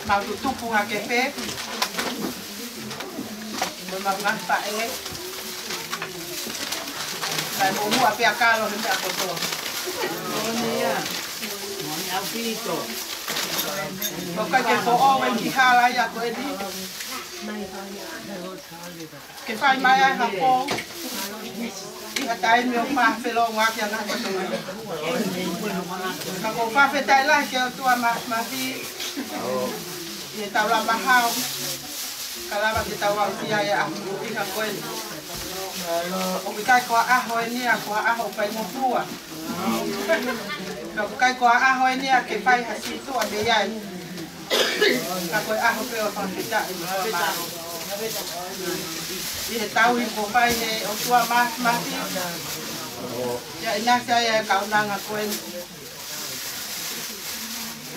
Magtutupo nga kepe. Memang pak ini, saya mau api akal untuk aku tu. Oh ni ya, au pito. Toka ke po o wen ki hala ya ko edi. Ke fai mai ai hapo. Ia tai meu pa felo wa ki ana ko tu. Ka ko fa fe tai la ke tu ma fi. Ia tau la bahau. Kala ba kita wa si ya aku ka ko edi. O kai ko a ho ni a ko a ho pai mo tua. Ka kai ko a ho ni a ke pai ha si tu a be ya. Ka ko a ho pe o fa kita. Ia tau I ko pai he o tua ma ti. Ya ina sa ya ka una nga ko en.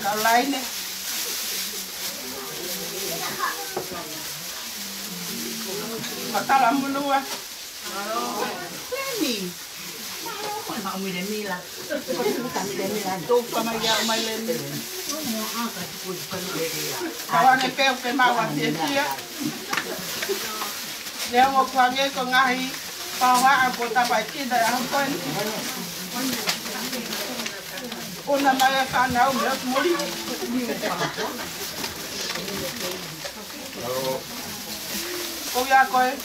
Ka laine. Matala mulua. Leni. Mau mi de mila. Kami de mila. Tu pa mai ya mai len. Kawan e pe mau a tia. Leo mo kwa nge ko ngai pa wa a ko ta pai ti da a ko en. Ona mai ka na o me mori. Ko ya ko e.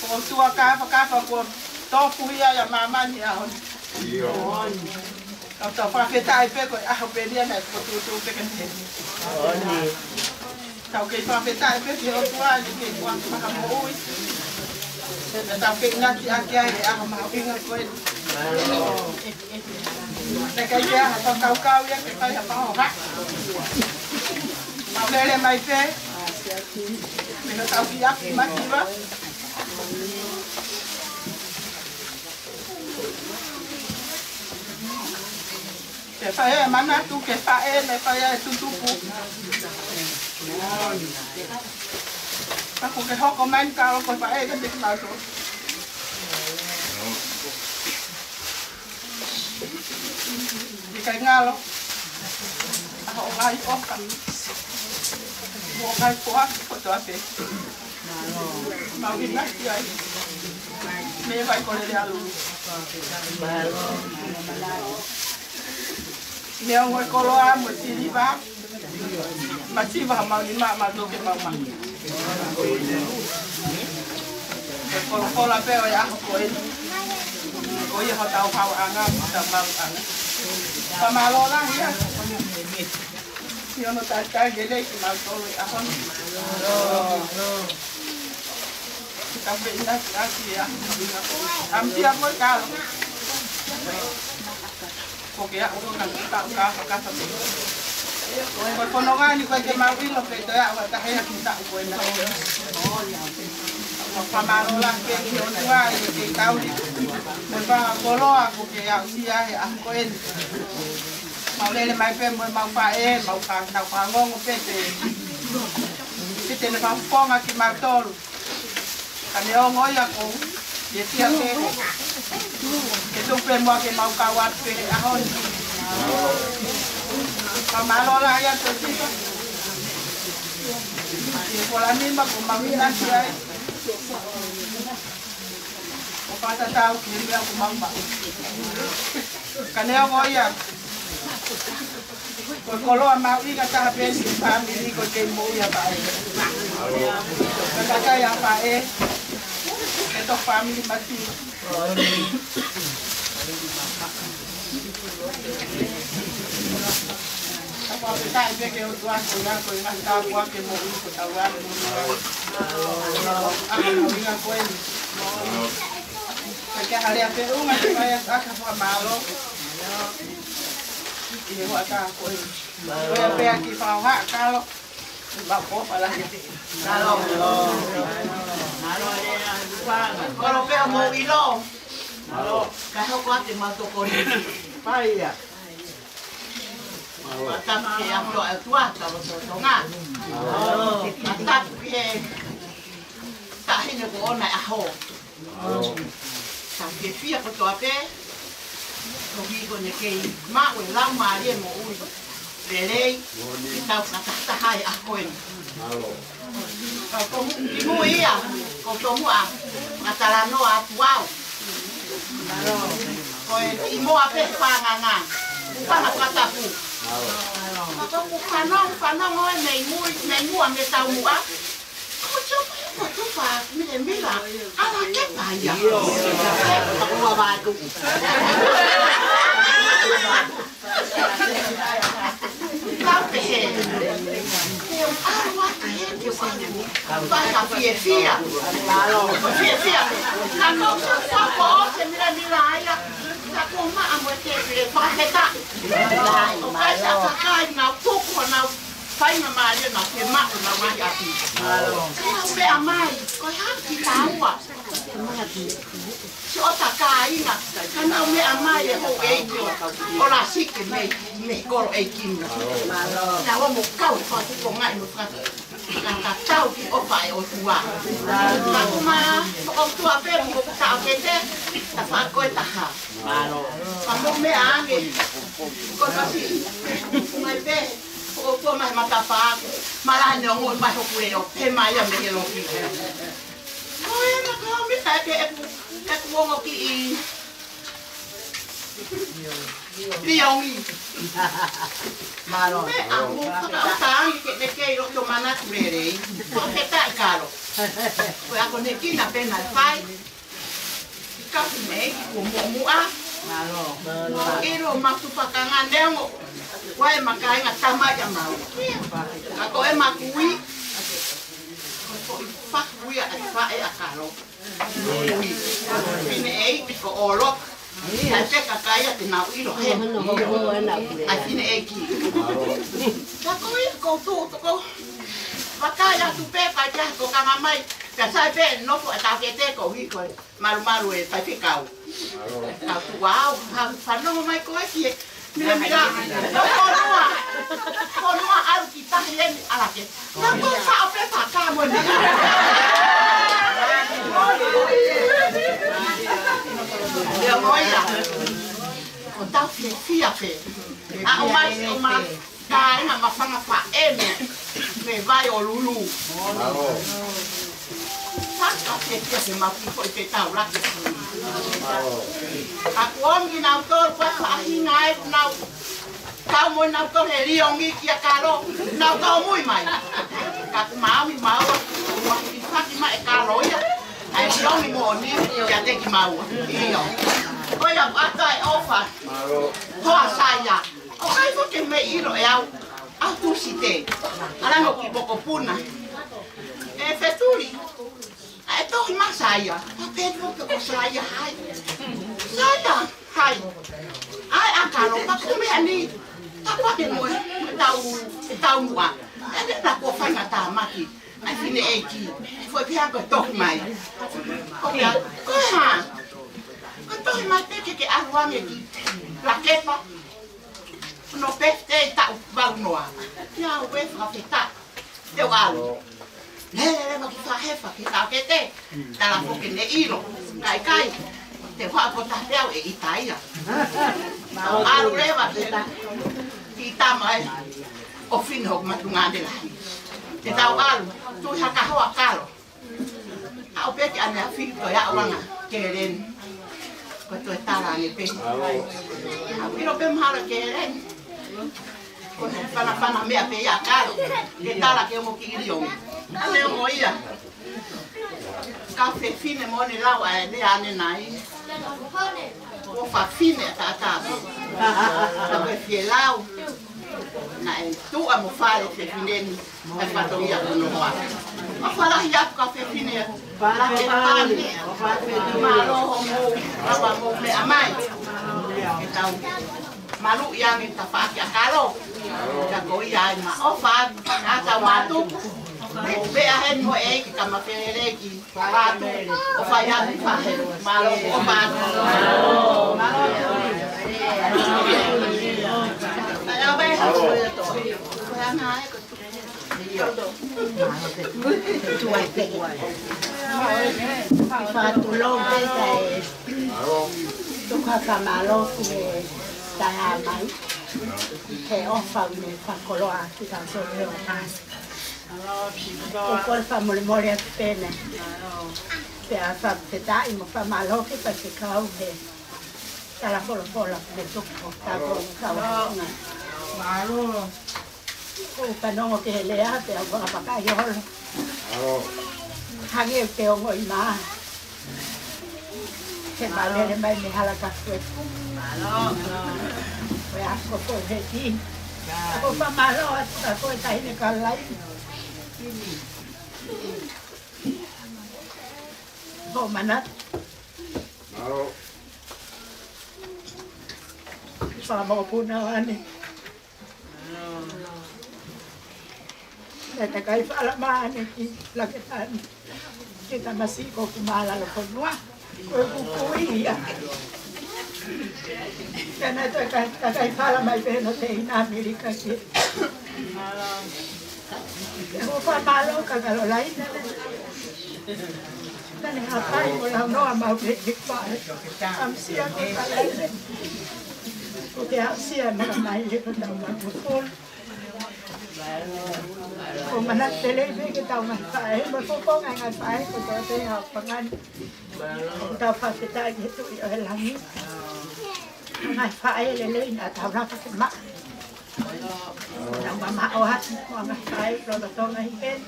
Ko tua ka pa ko to pu ya mama ni a on. Kau fa fe tai pe ko a pe dia na ko tu pe kan he. Tau ke fa fe tai pe o tua ni ke ko ma mo ui. Tau ke na ki a a ma inga ko e. Te ka ya ha kau ya ke fa pa ho ha. Ma vele mai pe. Me tau ki a ma ki va. Ke fa mana tu ke fa me fa tu pu. Aku ke hoko man ka ko fa ke dik ma tu. Di kai ngalo. Ako ngai o ka. Mo ngai ko to ape. Mau ina ki ai. Me vai ko le alu. Neo ngoi koloa mo tiriba. Masiva mau ni ma do ke mau ma. Ko la pe o ya ko e. O ye ho tau pau anga ta mau anga. Pa malo la ya. Yo no ta ge le ki mau to a hon. Ta pe ina ya. Am dia mo ka. Porque ya uno ka sa pe. Ko kono nga ni ko ke mau ilo pe to ya wa ta he ki ta ko na. Pa malo la ke ki o tua ke tau ni. Mo pa koloa ko ke ya si ya he a ko en. Mau le mai pe mo mau pa mau ka na pa ngong pe te. Ki te na pa fonga ki mau tolu. Kani o ngoia ko. Ye tia ke. Ke tu pe mo ke mau ka wat pe a hon. Pamalo la ya to tito. Ye ko la misma ko mamina si ai. O pata tau ki ria ko mamba. Kani o ngoia. Ko koloa mau ika ta pe si family ko ke mo ya ba. Kaka ya pa Ito family mati. Ako kita ibe ke utuan ko na ko na ta ko ke mo ko tawa mo. Ako winga ko en. Kaya hali ape unga kaya aka pa malo. Iyo ata ko en. Kaya pe aki pa ha kalo. Ba ko pala. Kalo. Kalau pe mo ilo. Halo, kaho ko ate mato ko ni. Paya. Atap ke ako tua ta so nga. Atap ke ta hine ko na aho. Ta ke fia ko to ape. Ko gi ko ne ke ma we la ma ri mo u. Lelei kita kata hai ako en. Ko mu ia ko to mu a. Atala no atuau. Ko imo ape pa nga. Pa na kata pu. Mà có một phá nong ơi mày mua người tàu mua á. Có chút một chút phá mình biết là à là cái bài vậy. Không qua bài cũng. Cao bể. Điều à quá thế điều bài là phía. Thằng con sao có thì mình lại à.ถ้าคุณมาเอามาเจ็บเลยฟ้าแค่ตาไปสักการณ์เราทุกคนเราไฟมาเรื่องเราเห็นมากเรามาอยากกินเราไม่เอาไม่ก็ห้ามกินแล้วอ่ะชอบตะกายน่ะถ้าเราไม่เอาไม่เลยพวกเองอยู่ก็ราชิกกันไม่ก็เองกินแต่ว่าหมกเก้าพอที่ผมง่ายหมดกันกับเจ้าที่เอาไปเอาตัวถ้าคุณมาเอาตัวเป็นหมกเก้าเจ๊แต่ฟ้าก็ตะหาkamu me ange ko kasi mai pe o ko mai matapa mala nyongo mai ho kueo pe mai ya me lo ki oi na ko mi ta ke e ko ngo ki Liongi malo me amo ka ta ke de ke lo to mana kurere ko ke ta karo ko ako ne ki na pe na fai ka me ko mo a iro masupakangan dengo wai makai ngatama ya mau ako e makui ko fa kui a fa e akaro pine e ko olo ate kakaya te nau iro he a pine e ki ko i ko tu ko makaya tu pe pa ja ko kamamai ka sai pe no ko ta ke te ko hi ko maru e pa te kau wow, fanno mai coi chi mira konua al kita yen ala ke na ko sa pe pa ka mo ni dia moi ya ko ta fia fe a o mai ka na ma fanga fa me vai o lulu Saka ke se mapu ko te tau la ke. Aku om ki nau tor pa hingai nau. Kau mo nau tor he riongi ki akaro. Nau kau mui mai. Ka mau mi mau. Wa ki faki mai karo ya. Ai riongi mo ni ya te ki mau. Iyo. Ko ya ata e ofa. Ho asaya. O kai fo ke me iro e au. Au tu site. Ala no ki boko puna. E feturi. Ito ima saya, papel mo ko saya hai. Saya hai. Ai akaro pa kumi ani. Apa ke mo tau mua. Ede na ko fa na ta maki. Ai fine eki. Foi pia ko tok mai. Ko ya. Ko ha. Ko to mai pe ke arwa me ki. La kepa. No peste ta ba noa. Ya we fa feta. Deu alo. Nè mà kita hefa kita kete tala foke ne ilo kai te wa ko ta leo e itai ya alu leva kita mai o fin ho matunga de la te tau alu tu haka ho akalo au pe ki ana fi to ya wanga keren ko to tala ni pe au piro pe mala keren ko pana me pe ya kalo te tala ke mo ki ilo ale mo ia café fine mo ni lawa e le ane nai o fa fine ta pe fie lau na e tu amo fare fe fine ni e fa to ia no wa a fala ia café fine para que pane o fa fe tu malo mo aba mo me amai que tau malu ia ni ta fa ki akalo ya ko ia ma o fa ata matu be a hen mo e ki kama ferere ki patu o fa ya ni fa malo o patu malo ayo be ya na e ko tu ai pe patu lo be dai tu ka malo ki dai mai ke o fa ni fa koloa ki ka so le o pas con con fa mole a pena pe a fa te dai mo fa malo che pa che cau che ta la fola de to ta con Alo. O kanongo ke lea te o ka paka yo. Hangi te o ngoi ma. Ke male mai me hala ka kwe. Alo. We ako ko he ti. Ako pa malo at ako tai ne ka lai. Ho manat. Alo. Sa mo puna ani. Nete kai fala maane ki laketan. Kita masih ko kumala lo konwa. Ko kukuwi ya. Kana to kai fala mai pe no te ina Amerika ki. Ko pa malo ka lo lai na. Nane hapai ko la no ma pe ki pa. Am sia ko ka lai. Ko te sia ma mai ko ta ma ko. Kung manat televi kita ngai berpokok ngai ko te ha pangan kita fakita gitu ya langi ngai lele na tawra ka ma nang mama ohat ko ngai pro to ngai ken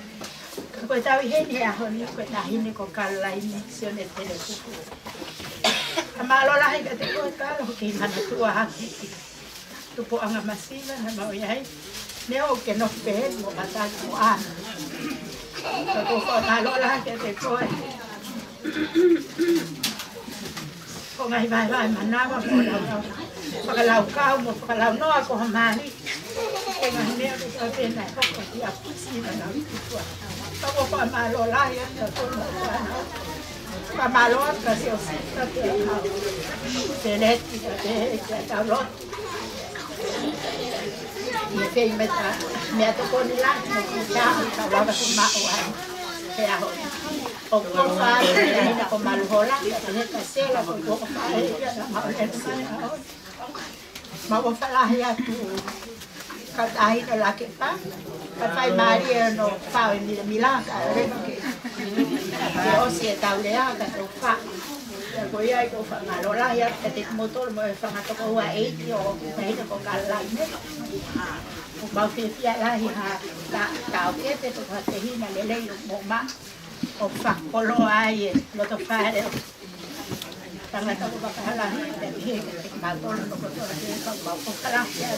ko taw hen ya hon ko na hin ko kalai ni sione tele ku amalo lahi ka te ko ka lo ki man tu ha tu po ang masila na mau yai nếu cái nó bé một bà ta cũng ăn rồi cô còn ai lo la cái để coi có ngày vài mà na mà có đầu cái lầu cao một cái lầu no của mà đi cái ngày nếu ở bên này không có gì áp gì mà nó có còn mà lo la rồi cô mà lo cái siêu cái cái đấy cái tao lo Porque me tocó ni la ya hablaba con más sea o con más ni con mal hola tenía que hacerla con poco para ella ma vos falas ya tu katai de la que pa katai Maria no fa ni de Milán que o si taulea que tu fa Koy ay ko fa ngalo la ya te motor mo fa ngato ko wa 8 o nei ko kala ne ko ba ke pia la hi ha ta ke te to fa te hi na le mo ma o fa ko lo ai lo to fa de tanga ta ko ba kala te hi ke ma to no ko to ke ko ba ko kala ya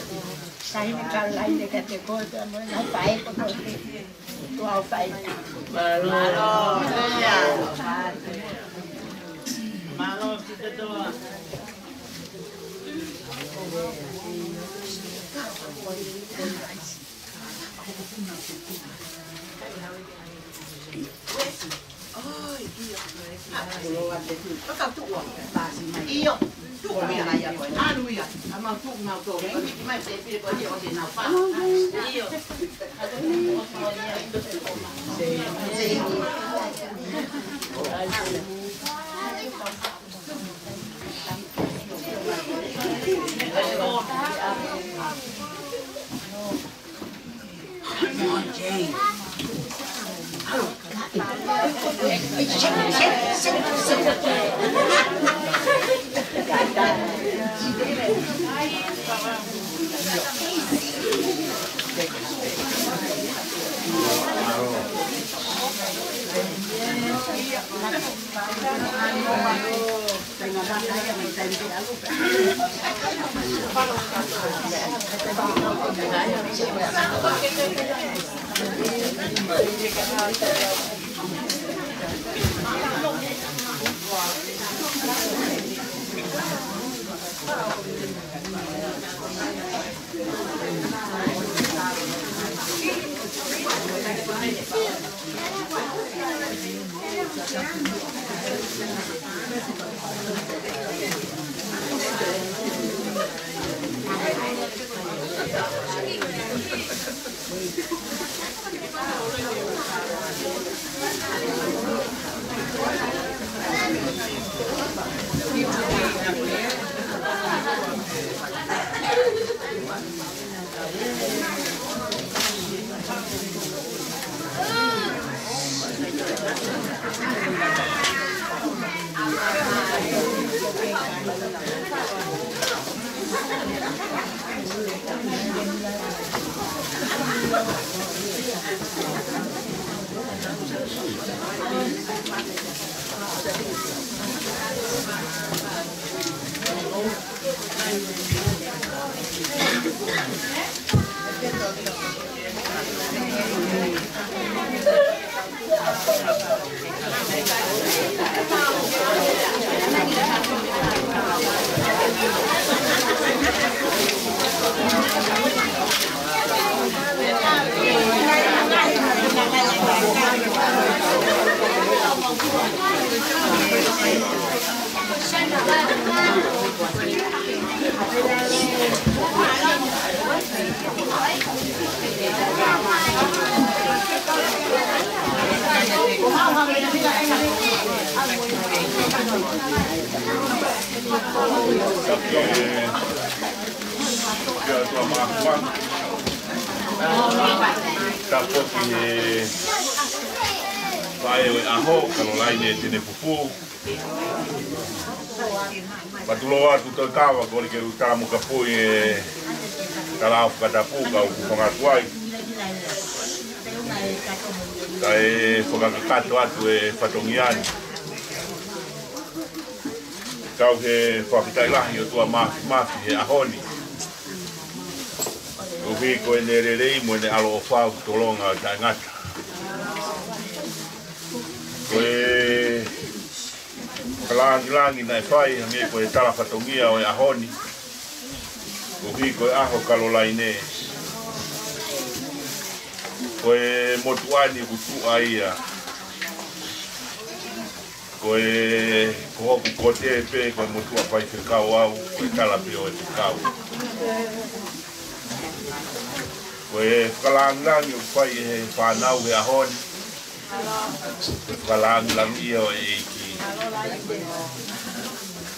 sai ni kala ne ke te ko te mo na fa ko to to au fa malo ya Malo kita tu. Iyo, tu kami na ya ko. Anu ya, ama tu mau tu. Ini mai te pi ko dia o de na fa. Iyo. Aho, Caroline tiene pupu. Patulo atu to kawa ko ke utara mo kapu e tala ka tapu ka ko ngatuai. Kai foka ka to atu e fatongiani. Kau he foka la yo to ma e ahoni. O vi ko nerere mo ne alo fa to longa tangata. Koe kalangi na fai hange koe tala fatongia o ahoni ko hi koe aho Caroline koe motuani kutu aia koe kohoku kote pe koe motua pai whekau au koe tala pio e whekau koe kalangi o fai e whanau he ahoni kalangi ia o eiki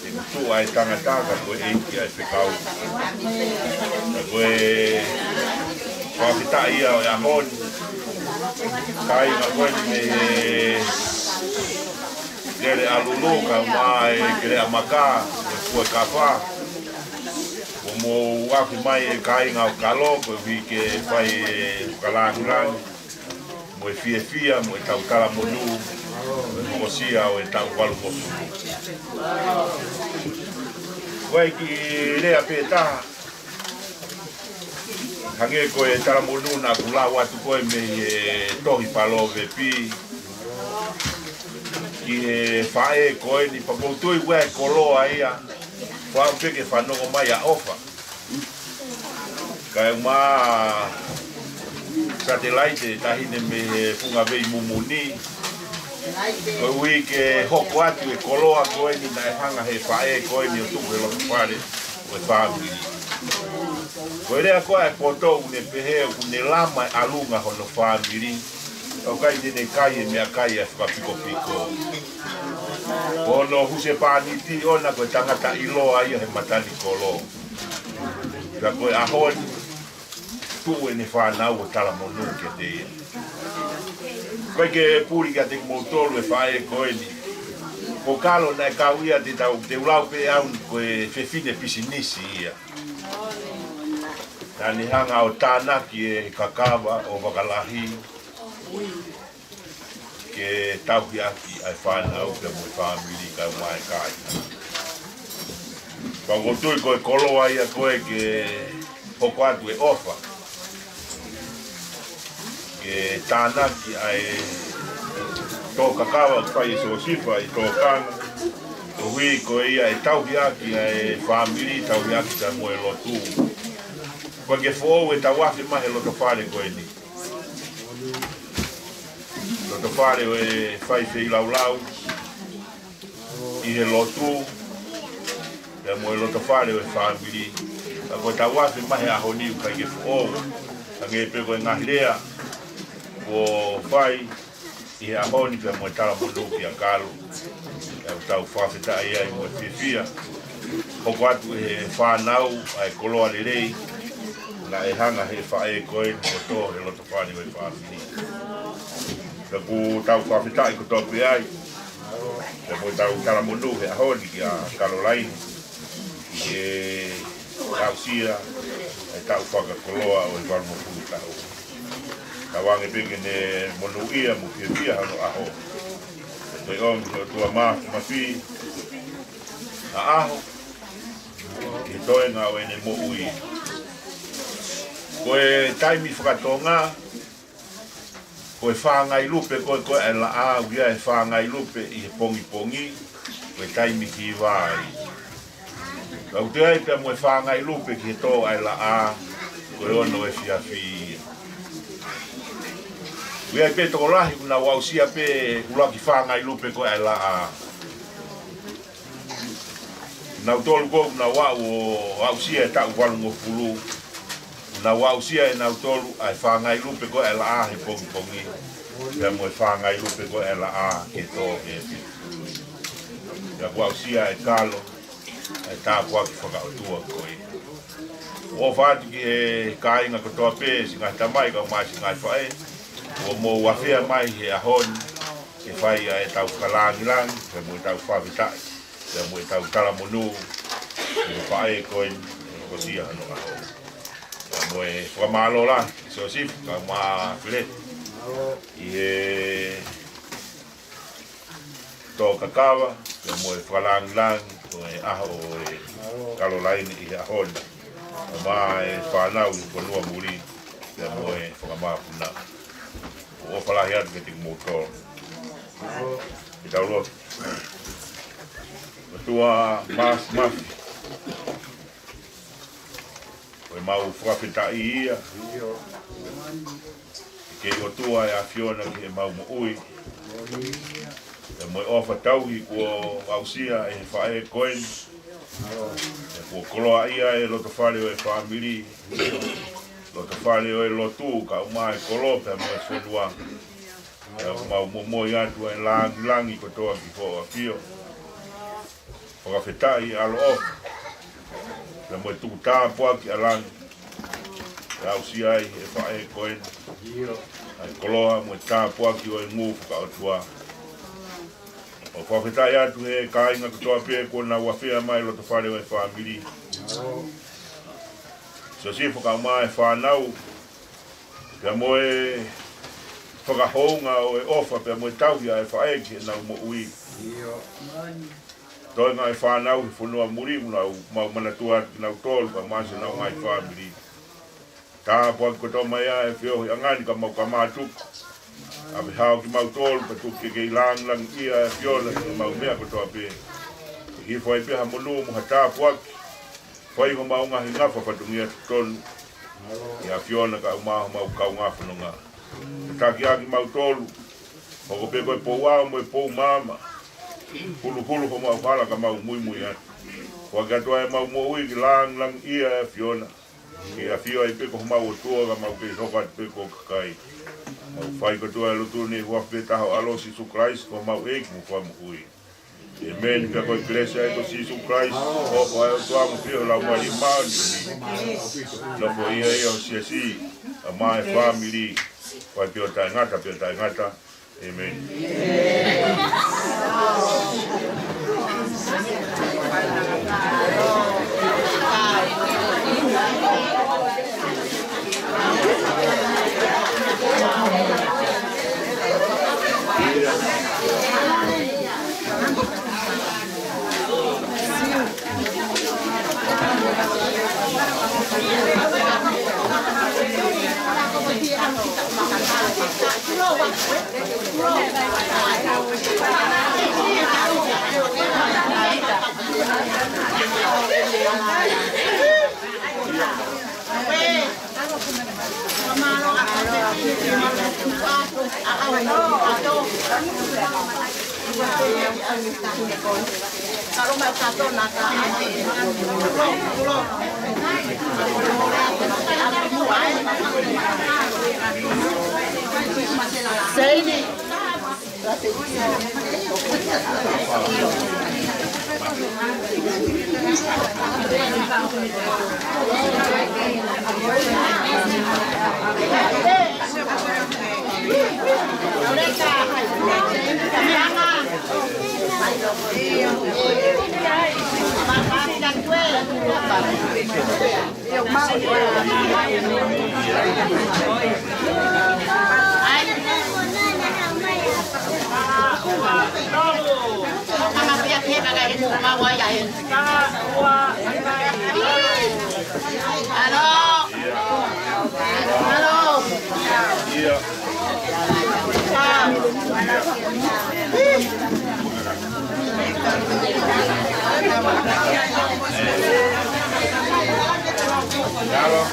e kutu ai tangataka koe eiki ai whekau koe whakita ia o ahoni kai ma koe me kere aluluka mai kere amaka koe kawha o mo wafi mai e kai ngau kalo koe wike whai kalangi mo e fia mo e tau kala monu mo sia o e tau walu mosu wai ki rea peta hange ko e tala monu na kula watu ko me e tohi palo ve pi ki e fae ko e ni papo toi wa kolo aia fa peke fa no mai a ofa kai ma satellite tahine me funga vei mumuni ko wike hoko atu e koloa ko ni na hanga he fae ko ni tu lo pare o family ko rea ko e poto une pehe une lama alunga hono family o kai dine kai me kai fa piko piko ono huse paniti ona ko tangata ilo ai he matani kolo ka ko ahoni tu ne whanau o tala monu ke te ia. Koe ke puri ka te motoru e whae koe ni. Ko kalo na kau ia te tau te ulau pe au koe whewhine pisinisi ia. Nani hanga o tānaki e kakawa o wakalahi. Ke tauhi aki ai whanau ke mo whamiri ka mai kai. Ka ngotui koe koloa ia koe ke hoko atu e ofa. Ke tānaki ai tō kakawa kai so sifa i tō kanga. O hui ko ia e tauhi aki ai whamiri, tauhi aki ta moe lotu. Koe ke fōu e tauafi mahe loto whare koe ni. Loto whare o e whaife i laulau. I he lotu. Te moe loto whare o e whamiri. Koe tauafi mahe ahoni u kai ke fōu. Tange pe koe ngahirea. O whai i he ahoni pia moe tala monu ki a kalu. E o tau whawhita ia i moe whiwhia. Hoko atu e whanau ai koloa le rei. Na e hanga he whae koe o tō he loto whani o e whawhini. Ka ku tau whawhita i ko tōpi ai. Te moe tau tala monu he ahoni ki a Caroline. I e tau sia. E tau whakakoloa o e whanmopunu tau. Ka wange peke ne monu ia mo whiwhia hano aho. Te om tua mawhi a aho. I toenga o ene mo ui. Koe taimi whakatonga, koe whangai lupe, koe e la a uia e whangai lupe i he pongi, koe taimi ki wai. Kau te ai pia moe whangai lupe ki he tō ai la a, koe ono e whiawhi. Uia pe toko lahi kuna wausia pe ulaki whangai lupe koe ai la a. Nau tolu ko na wa o ausia e tau walu ngo pulu. Na wa ausia e nau tolu ai whangai lupe ko e la a he pongi. Ia mo e whangai lupe ko e la a ke tō e pi. Ia wa ausia e kalo e tā kua ki whakautua koe. O whātu ki e kāinga katoa pē si ngai tamai ka mai si ngai whae. O mo wawhea mai he ahon e whai e tau kalangilang e mo e tau whawitai. Ia mo e tau tala monu, e whae koen, e kosia hano aho. Ia mo e whamalo la, i so sif, ka maa while. I e tō kakawa, ia mo e whalang, o e aho e kalolaini i ahon. Ia maa e whanau i whanua muri, ia mo e whakamā puna. O whalahi atu ke tiki mōtoro. I tau lotu. Tua mas mafi. Koe mau whakawhitai ia. Ke o tua e a Fiona ki e mau mo ui. E moe ofa tauhi kua ausia e whae koen. E kua koloa ia e loto whare o e whamiri. Loto whare o e lotu ka uma e kolope a moe whenua. E mau mo atu e langi kotoa ki fo a Fio. Whakawhetai alo off. Ia moe tuku tāpua ki alang. Ia ausia ai e whae koen. Ai koloa moe tāpua ki o e ngu whakaotua. O whakawhetai atu he kāinga katoa pē kona wawhea mai loto whare o e whamiri. So si whakauma e whanau. Ia moe whakahounga o e ofa pia moe tauhia e whae ki e nau mo ui. Toi ngai whanau i whanua muri, mau manatua nau tolu, ka masa nau ngai whamiri. Tā pua ki koto mai a e whiohi angani ka mau ka mātuku. Awe hao ki mau tolu, ka tuki kei lang ia e whiola ki mau mea kotoa pē. I whai pēha monu muha tā pua ki. Whai ho mau ngahi ngafa patungia tonu. Ia whiola ka umaho mau kau ngafa no ngā. Taki aki mau tolu, hoko pē koe pou ao mo e pou mama. Hulu ho mau whala ka mau mui atu. Wakatua e mau mo ui ki lang ia e Fiona. Ki a Fio e peko mau o tua ka mau pe sokat peko kakai. Mau whai katua e lutu ni huafe taho alo Sisu Christ ko mau eik mu wha mu ui. E meni ka koe Iglesia e ko Sisu Christ o ko e o tua mu Fio lau mari mauni ni. Lofo ia e o siasi a mai family. Wai pio tai ngata. Amen. Hãy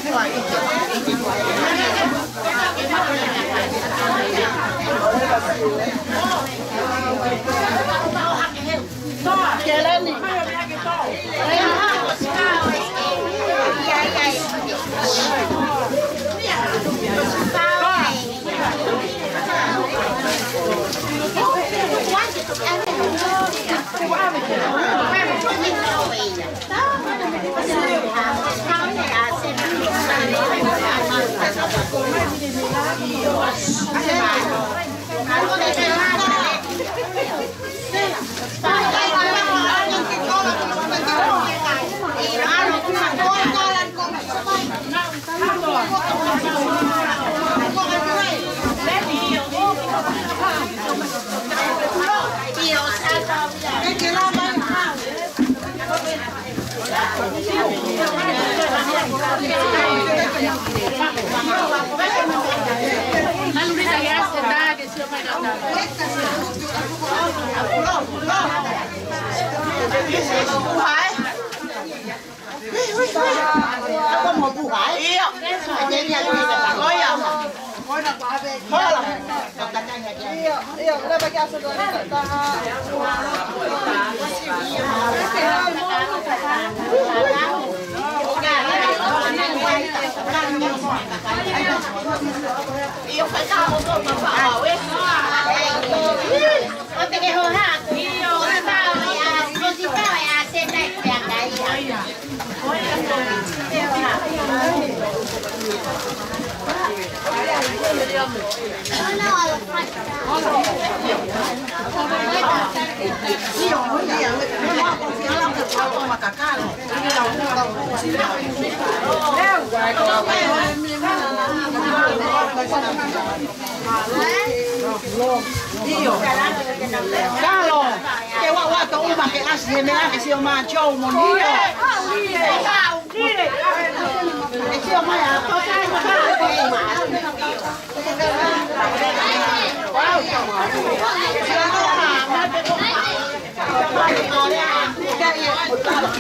subscribe cho kênh Ghiền Mì Gõ để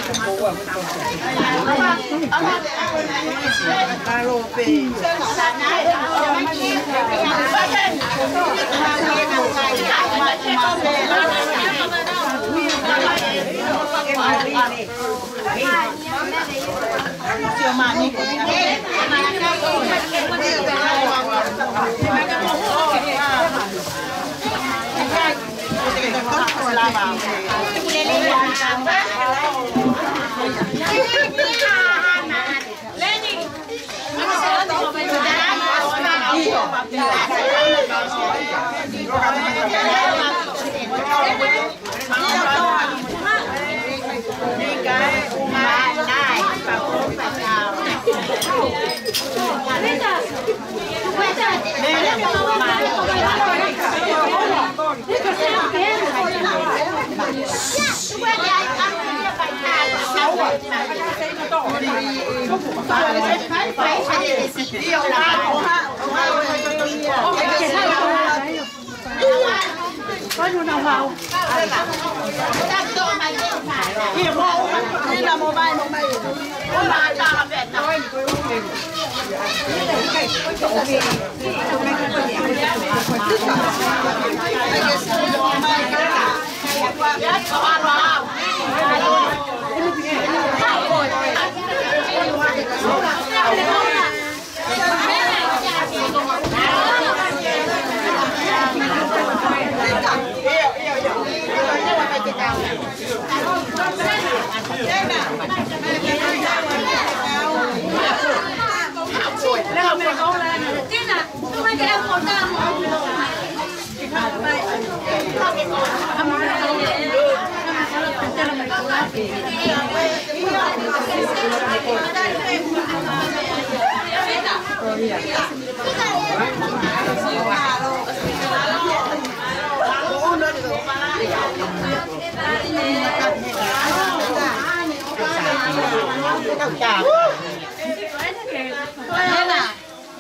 không bỏ lỡ những video hấp dẫn. có luôn nào vào Iya mau, ini lah mau main. Mau main tak ada.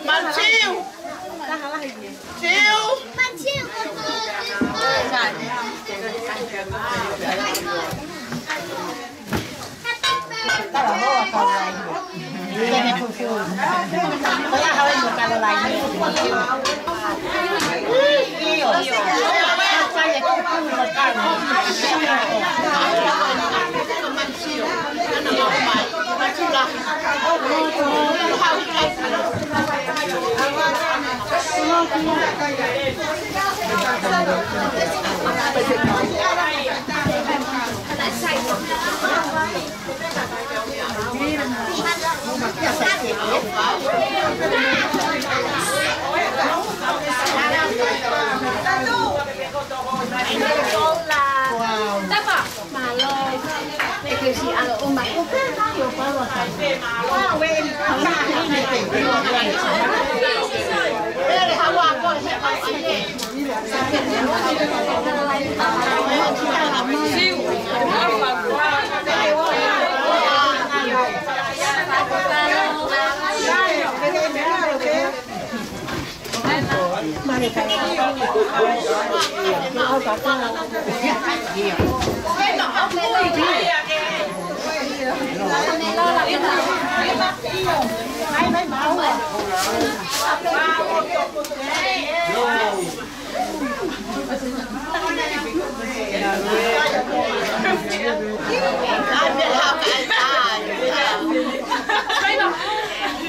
Bạn chiêu. Chiêu. Bạn chiêu. ta là hoa cầu lại cái này phù phù có là hơi một cầu lại nhiều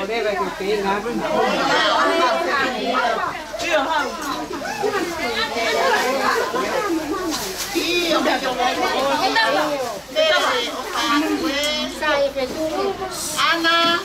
quay lại cũng phù một cầu Ana.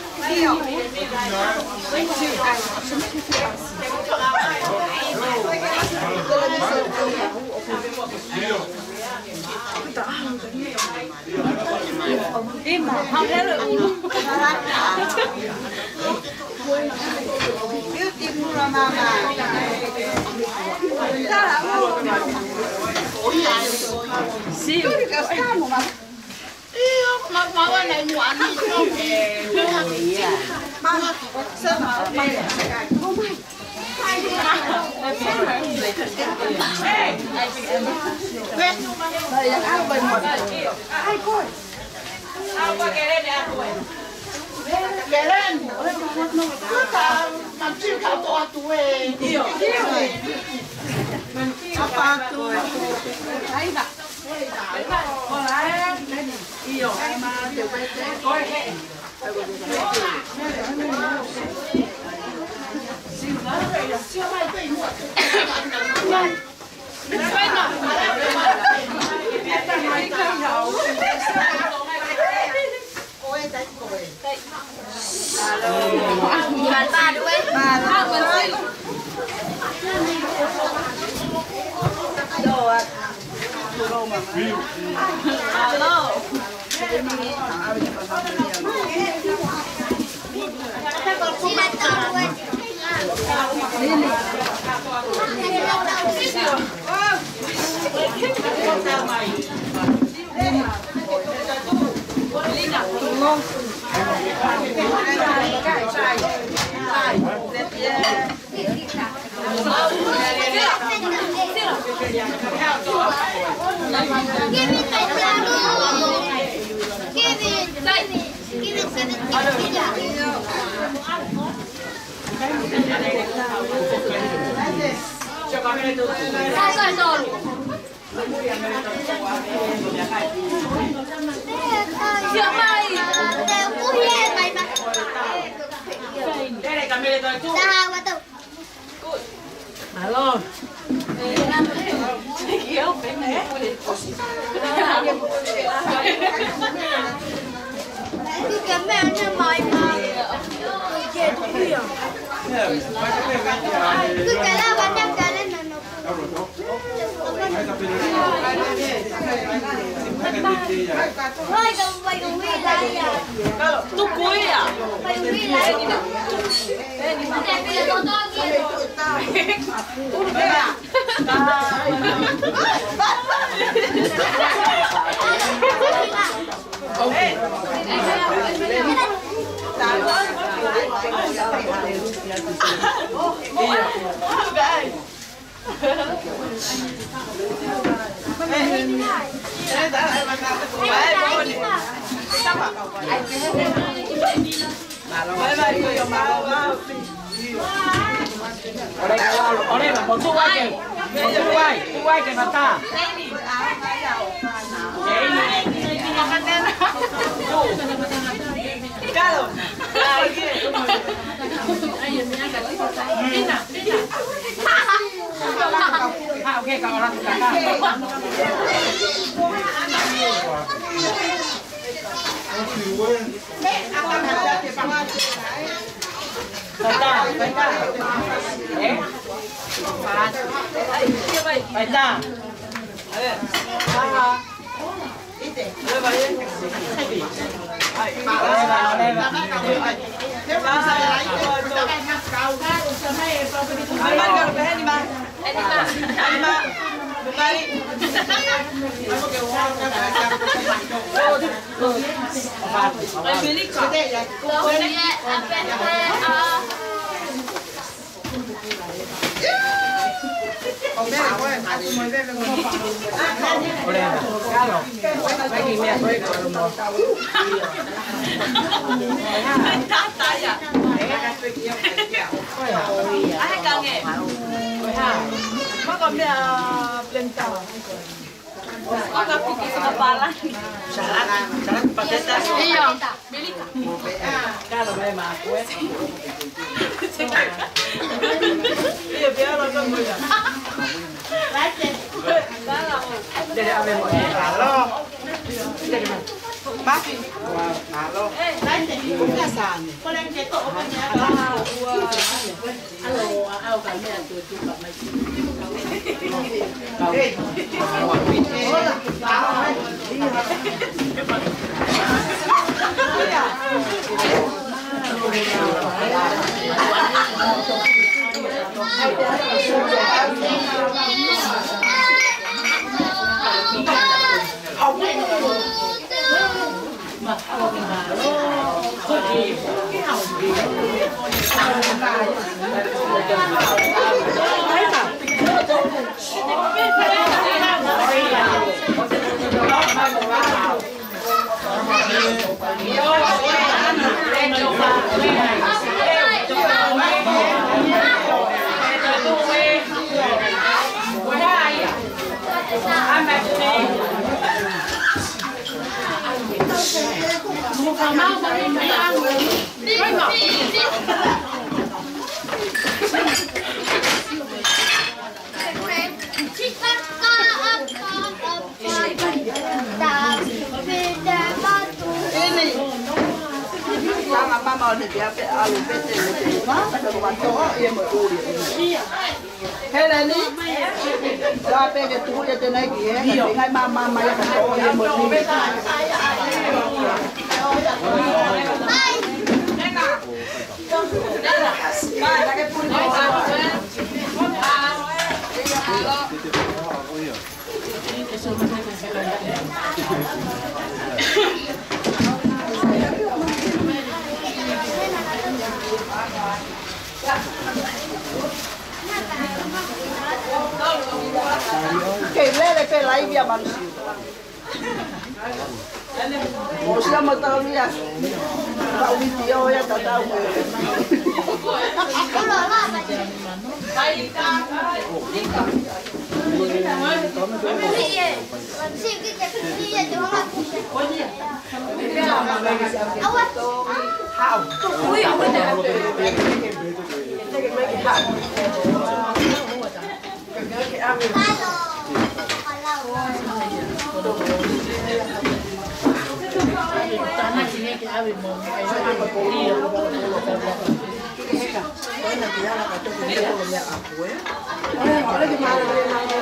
lai via malusi. Mo sia mo tau via. Tau via o ya tau. Olha que maravilha.